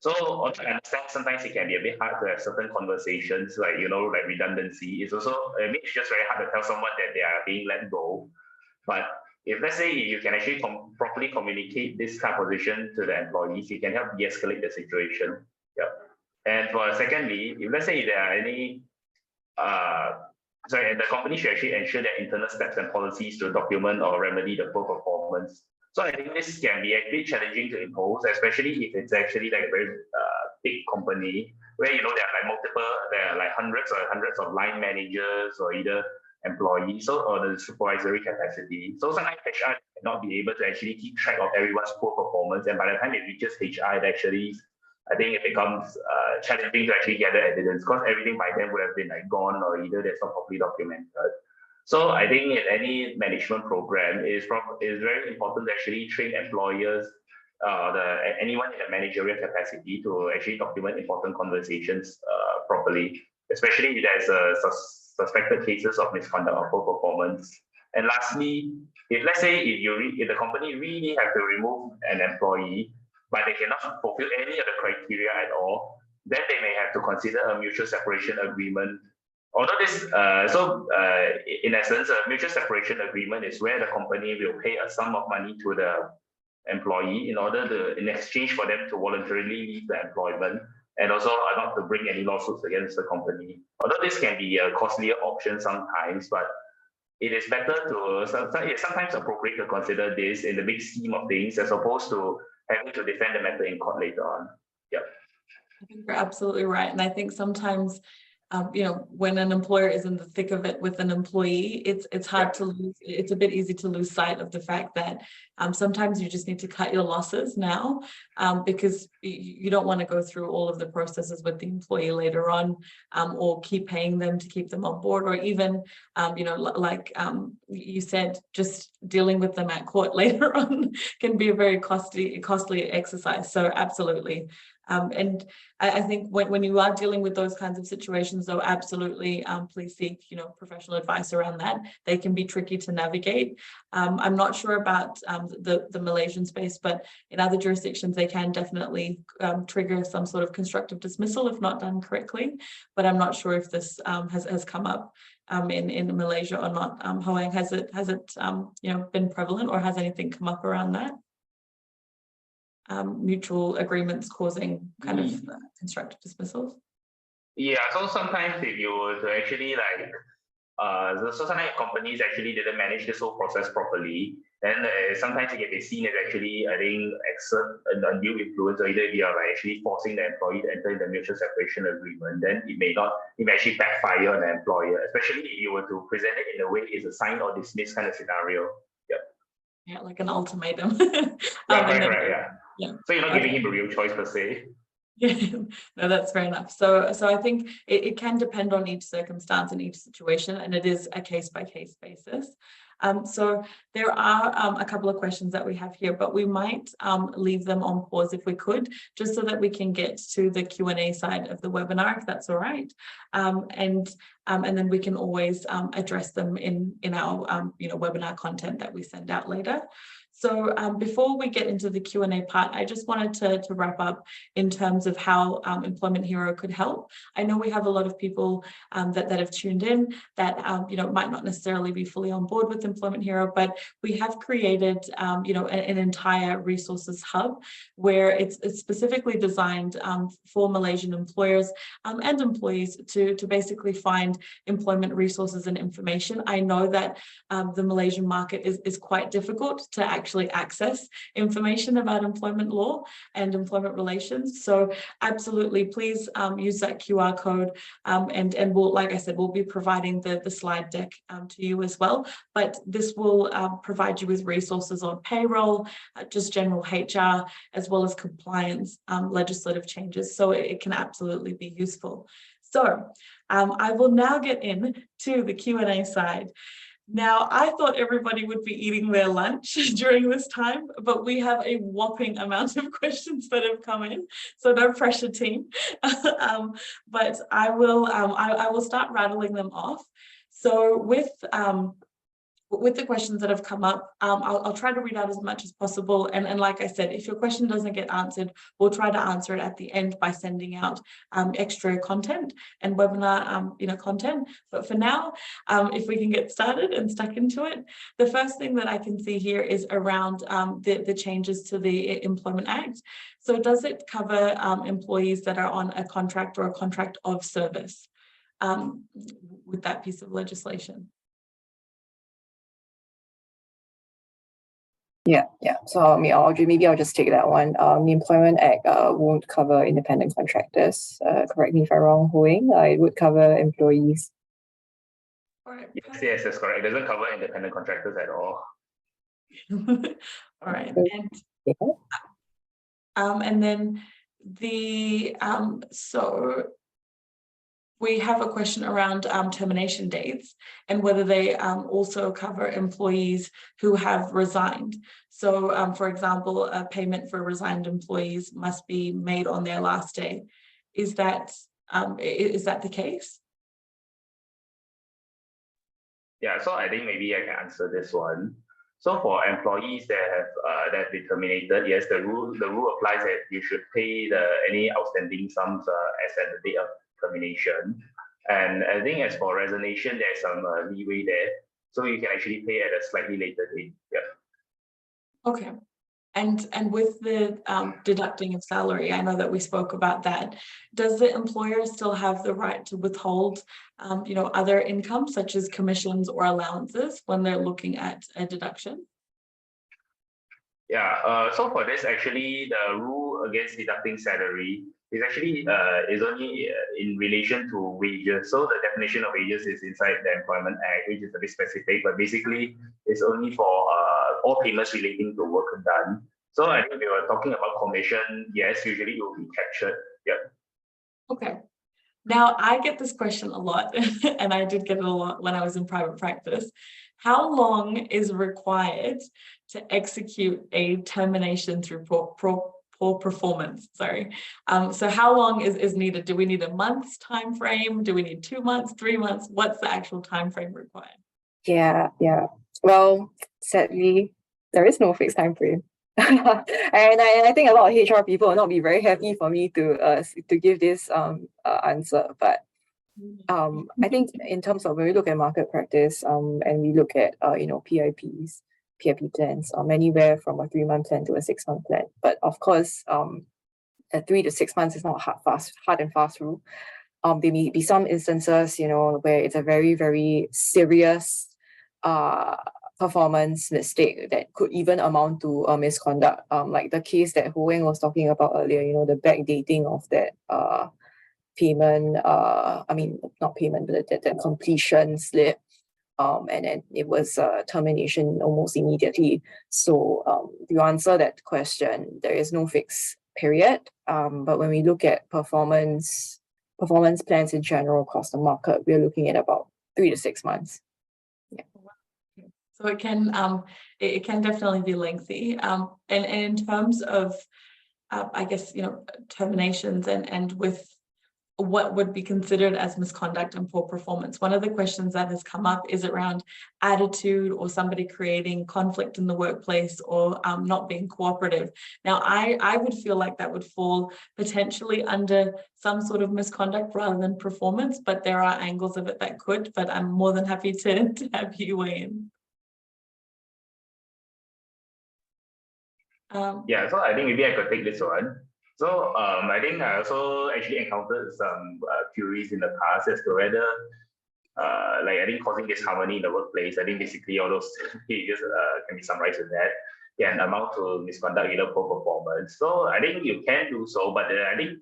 So also I understand sometimes it can be a bit hard to have certain conversations, like like redundancy. It's just very hard to tell someone that they are being let go. But if let's say you can actually properly communicate this kind of position to the employees, you can help de-escalate the situation. Yeah. And secondly, if let's say there are any the company should actually ensure that internal steps and policies to document or remedy the poor performance. So I think this can be actually challenging to impose, especially if it's actually like a very big company where there are like hundreds of line managers or either employees or the supervisory capacity. So sometimes HR cannot be able to actually keep track of everyone's poor performance, and by the time it reaches HR, I think it becomes challenging to actually gather evidence, because everything by then would have been like gone, or either that's not properly documented. So I think in any management program, it is very important to actually train employers, anyone in a managerial capacity, to actually document important conversations properly, especially if there's suspected cases of misconduct or poor performance. And lastly, if let's say if the company really have to remove an employee, but they cannot fulfill any of the criteria at all, then they may have to consider a mutual separation agreement. Although in essence, a mutual separation agreement is where the company will pay a sum of money to the employee in exchange for them to voluntarily leave the employment, and also not to bring any lawsuits against the company. Although this can be a costlier option sometimes, but it is better it's sometimes appropriate to consider this in the big scheme of things, as opposed to having to defend the matter in court later on. Yeah. I think you're absolutely right. And I think sometimes when an employer is in the thick of it with an employee, it's hard to lose. It's a bit easy to lose sight of the fact that Sometimes you just need to cut your losses now, because you don't want to go through all of the processes with the employee later on, or keep paying them to keep them on board, or even, like you said, just dealing with them at court later on can be a very costly exercise. So absolutely. And I think when you are dealing with those kinds of situations, though, absolutely, please seek, professional advice around that. They can be tricky to navigate. I'm not sure about the Malaysian space, but in other jurisdictions, they can definitely trigger some sort of constructive dismissal if not done correctly. But I'm not sure if this has come up in Malaysia or not. Ho Eng, has it been prevalent, or has anything come up around that? Mutual agreements causing kind of constructive dismissals? Yeah, so sometimes if you were to actually so sometimes companies actually didn't manage this whole process properly, then sometimes it can be seen as actually, I think, exert an undue influence, or either if you are actually forcing the employee to enter in the mutual separation agreement, then it may actually backfire on the employer, especially if you were to present it in a way it's a sign or dismiss kind of scenario. Yeah, like an ultimatum. Right, yeah. So you're not giving him a real choice per se. Yeah, no, that's fair enough. So I think it can depend on each circumstance and each situation, and it is a case-by-case basis. So there are a couple of questions that we have here, but we might leave them on pause if we could, just so that we can get to the Q&A side of the webinar, if that's all right. And then we can always address them in our webinar content that we send out later. So before we get into the Q&A part, I just wanted to wrap up in terms of how Employment Hero could help. I know we have a lot of people that have tuned in that might not necessarily be fully on board with Employment Hero, but we have created an entire resources hub where it's specifically designed for Malaysian employers and employees to basically find employment resources and information. I know that the Malaysian market is quite difficult to actually access information about employment law and employment relations. So absolutely, please use that QR code, and we'll, like I said, we'll be providing the slide deck to you as well. But this will provide you with resources on payroll, just general HR, as well as compliance, legislative changes. So it can absolutely be useful. So I will now get into the Q&A side. Now, I thought everybody would be eating their lunch during this time, but we have a whopping amount of questions that have come in, so no pressure, team. But I will start rattling them off. So with the questions that have come up, I'll try to read out as much as possible. And like I said, if your question doesn't get answered, we'll try to answer it at the end by sending out extra content and webinar content. But for now, if we can get started and stuck into it, the first thing that I can see here is around the changes to the Employment Act. So does it cover employees that are on a contract or a contract of service with that piece of legislation? Yeah. So maybe I'll just take that one. The Employment Act won't cover independent contractors. Correct me if I'm wrong, Ho Eng. It would cover employees. All right. Yes, that's correct. It doesn't cover independent contractors at all. All right. Yeah. And then the so we have a question around termination dates and whether they also cover employees who have resigned. So, for example, a payment for resigned employees must be made on their last day. Is that the case? Yeah, so I think maybe I can answer this one. So for employees that have been terminated, yes, the rule applies that you should pay any outstanding sums as at the date of termination. And I think as for resignation, there's some leeway there, so you can actually pay at a slightly later date. Yeah. Okay. And with the deducting of salary, I know that we spoke about that. Does the employer still have the right to withhold, other income such as commissions or allowances when they're looking at a deduction? Yeah. So for this, actually, the rule against deducting salary is actually is only in relation to wages. So the definition of wages is inside the Employment Act, which is a bit specific, but basically it's only for all payments relating to work done. So I think we were talking about commission. Yes, usually it will be captured. Yeah. Okay. Now, I get this question a lot, and I did get it a lot when I was in private practice. How long is required to execute a termination through poor performance? Sorry. So how long is needed? Do we need a month's time frame? Do we need 2 months, 3 months? What's the actual time frame required? Yeah. Well, sadly, there is no fixed time frame. And I think a lot of HR people will not be very happy for me to give this answer. But I think in terms of when we look at market practice and we look at PIP plans, anywhere from a 3-month plan to a 6-month plan. But of course, a 3 to 6 months is not hard and fast rule. There may be some instances, where it's a very, very serious performance mistake that could even amount to misconduct. Like the case that Ho Eng was talking about earlier, the backdating of that payment, not payment, but that completion slip. And then it was termination almost immediately. So to answer that question, there is no fixed period. But when we look at performance plans in general across the market, we're looking at about 3 to 6 months. Yeah. So it can definitely be lengthy. And in terms of, I guess, terminations and with what would be considered as misconduct and poor performance. One of the questions that has come up is around attitude or somebody creating conflict in the workplace or not being cooperative. Now, I would feel like that would fall potentially under some sort of misconduct rather than performance, but there are angles of it that could, but I'm more than happy to have you weigh in. Yeah, so I think maybe I could take this one. So I think I also actually encountered some queries in the past as to whether, I think causing disharmony in the workplace, I think basically all those behaviors can be summarized with that, can amount to misconduct, either poor performance. So I think you can do so, but I think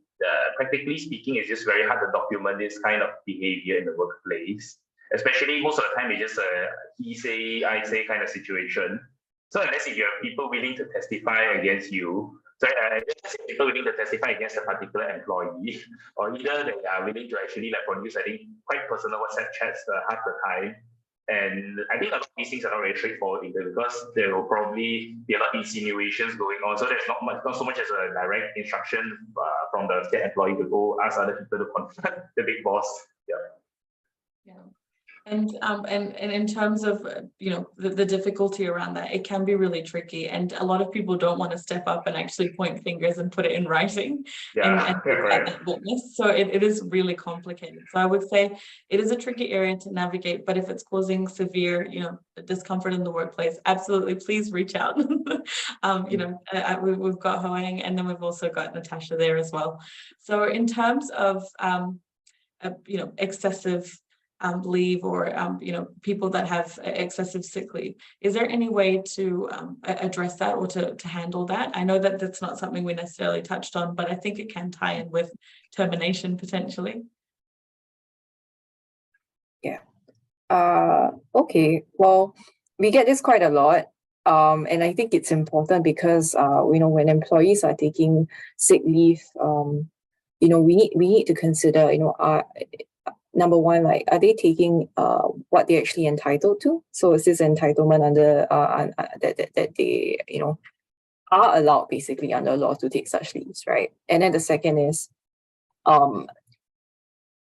practically speaking, it's just very hard to document this kind of behavior in the workplace. Especially most of the time, it's just a he say, I say kind of situation. So unless if you have people willing to testify against you, people willing to testify against a particular employee, or either they are willing to actually produce, I think, quite personal WhatsApp chats half the time. And I think a lot of these things are not very straightforward either, because there will probably be a lot of insinuations going on. So there's not so much as a direct instruction from the state employee to go ask other people to confront the big boss. Yeah. And in terms of the difficulty around that, it can be really tricky, and a lot of people don't want to step up and actually point fingers and put it in writing and that witness. So it is really complicated. So I would say it is a tricky area to navigate, but if it's causing severe discomfort in the workplace, absolutely please reach out. We've got Ho Eng, and then we've also got Natasha there as well. So in terms of excessive leave or people that have excessive sick leave, is there any way to address that or to handle that? I know that that's not something we necessarily touched on, but I think it can tie in with termination potentially. Yeah. Okay. Well, we get this quite a lot. And I think it's important because when employees are taking sick leave, we need to consider, number one, are they taking what they're actually entitled to? So is this entitlement under that they are allowed basically under law to take such leaves, right? And then the second is,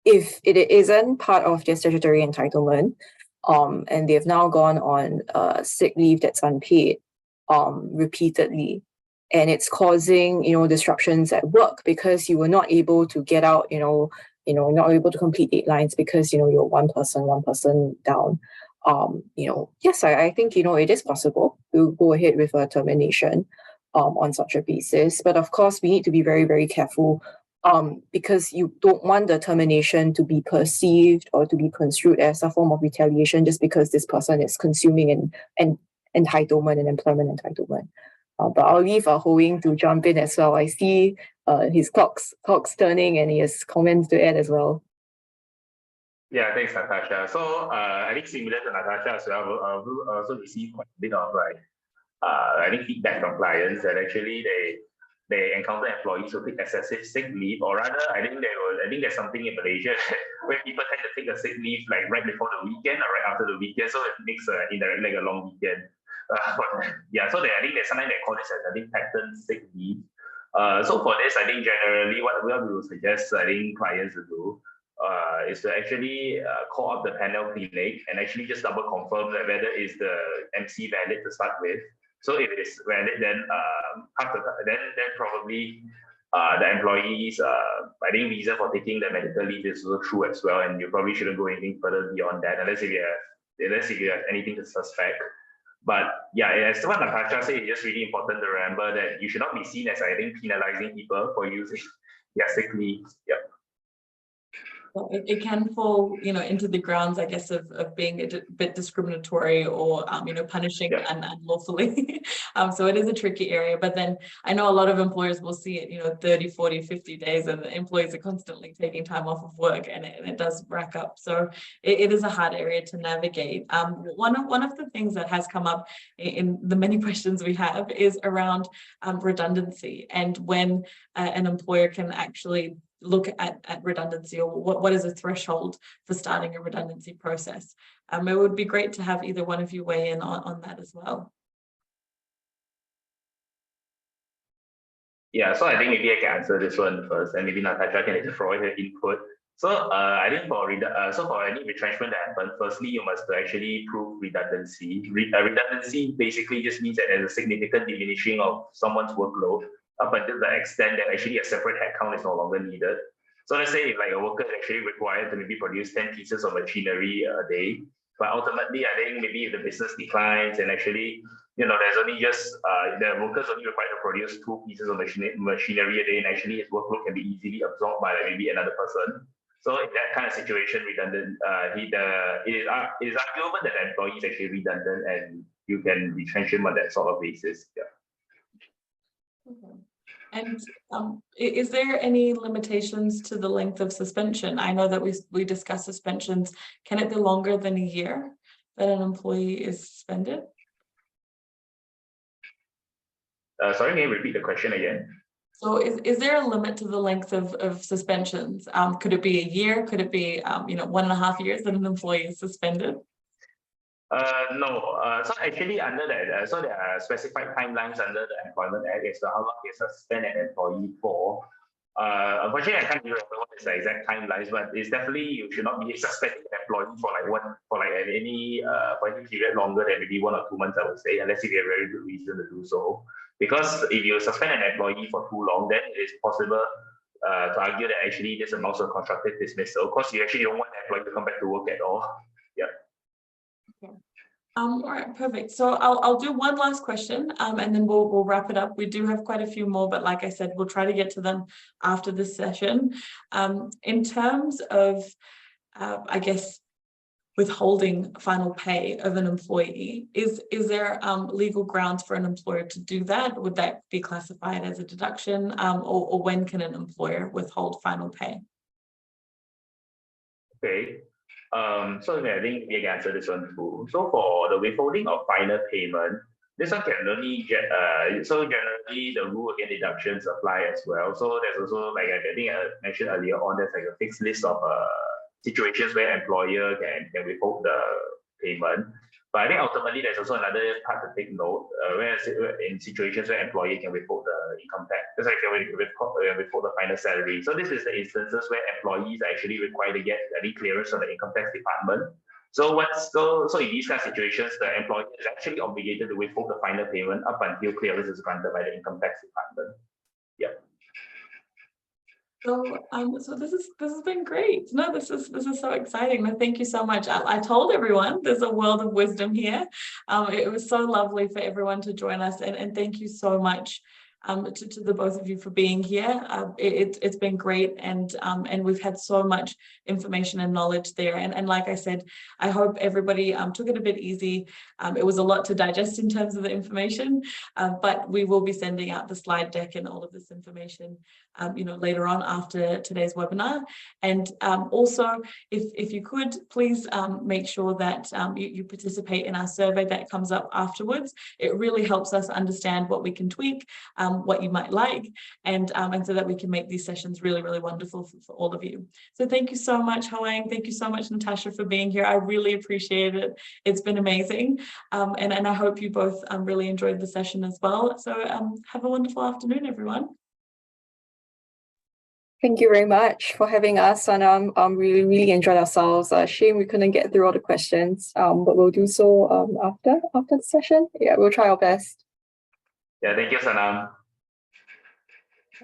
if it isn't part of their statutory entitlement, and they've now gone on sick leave that's unpaid repeatedly, and it's causing disruptions at work because you were not able to get out, not able to complete deadlines because you're one person down. Yes, I think it is possible to go ahead with a termination on such a basis, but of course we need to be very, very careful because you don't want the termination to be perceived or to be construed as a form of retaliation just because this person is consuming an entitlement and employment entitlement. But I'll leave Ho Eng to jump in as well. I see his clock's turning and he has comments to add as well. Yeah, thanks, Natasha. So I think similar to Natasha as well, I also received quite a bit of I think feedback from clients that actually they encounter employees who take excessive sick leave, or rather, I think there's something in Malaysia where people tend to take a sick leave like right before the weekend or right after the weekend, so it makes indirectly like a long weekend. Yeah, so I think there's something they call this as I think pattern sick leave. So for this, I think generally what we will suggest I think clients to do is to actually call up the panel clinic and actually just double confirm that whether is the MC valid to start with. So if it is valid, then then probably the employees I think reason for taking the medical leave is also true as well, and you probably shouldn't go anything further beyond that unless if you have anything to suspect. But yeah, as what Natasha said, it's just really important to remember that you should not be seen as I think penalizing people for using their sick leave. Yeah. Well, it can fall, into the grounds, I guess, of being a bit discriminatory or, punishing unlawfully. So it is a tricky area. But then I know a lot of employers will see it, 30, 40, 50 days, and the employees are constantly taking time off of work, and it does rack up. So it is a hard area to navigate. One of the things that has come up in the many questions we have is around redundancy, and when an employer can actually look at redundancy, or what is a threshold for starting a redundancy process. It would be great to have either one of you weigh in on that as well. Yeah, so I think maybe I can answer this one first, and maybe Natasha can provide her input. So I think for any retrenchment that happens, firstly you must actually prove redundancy. Redundancy basically just means that there's a significant diminishing of someone's workload up until the extent that actually a separate headcount is no longer needed. So let's say if like a worker is actually required to maybe produce 10 pieces of machinery a day, but ultimately I think maybe if the business declines and actually, there's only just, the workers only required to produce 2 pieces of machinery a day, and actually his workload can be easily absorbed by maybe another person. So in that kind of situation, redundant, it is arguable that the employee is actually redundant and you can retrench him on that sort of basis. Yeah. Okay. And is there any limitations to the length of suspension? I know that we discussed suspensions. Can it be longer than a year that an employee is suspended? Sorry, can you repeat the question again? So is there a limit to the length of suspensions? Could it be a year? Could it be 1.5 years that an employee is suspended? No. So actually under that, so there are specified timelines under the Employment Act as to how long you suspend an employee for. Unfortunately, I can't remember what is the exact timelines, but it's definitely you should not be suspending an employee for any period longer than maybe 1 or 2 months, I would say, unless you have a very good reason to do so. Because if you suspend an employee for too long, then it is possible to argue that actually this amounts to constructive dismissal, because you actually don't want the employee to come back to work at all. Yeah. Okay. All right, perfect. So I'll do one last question, and then we'll wrap it up. We do have quite a few more, but like I said, we'll try to get to them after this session. In terms of, I guess, withholding final pay of an employee, is there legal grounds for an employer to do that? Would that be classified as a deduction, or when can an employer withhold final pay? Okay. So I think we can answer this one too. So for the withholding of final payment, this one can only get, so generally the rule against deductions apply as well. So there's also, like I think I mentioned earlier on, there's like a fixed list of situations where employer can withhold the payment. But I think ultimately there's also another part to take note, where in situations where employee can withhold the income tax, just like withhold the final salary. So this is the instances where employees are actually required to get any clearance from the income tax department. So in these kind of situations, the employer is actually obligated to withhold the final payment up until clearance is granted by the income tax department. Yeah. So this has been great. No, this is so exciting. No, thank you so much. I told everyone there's a world of wisdom here. It was so lovely for everyone to join us, and thank you so much to the both of you for being here. It's been great, and we've had so much information and knowledge there. And like I said, I hope everybody took it a bit easy. It was a lot to digest in terms of the information, but we will be sending out the slide deck and all of this information, later on after today's webinar. And also, if you could, please make sure that you participate in our survey that comes up afterwards. It really helps us understand what we can tweak, what you might like, and so that we can make these sessions really, really wonderful for all of you. So thank you so much, Ho Eng. Thank you so much, Natasha, for being here. I really appreciate it. It's been amazing. And I hope you both really enjoyed the session as well. So have a wonderful afternoon, everyone. Thank you very much for having us, Sanam. We really enjoyed ourselves. Shame we couldn't get through all the questions, but we'll do so after the session. Yeah, we'll try our best. Yeah, thank you, Sanam.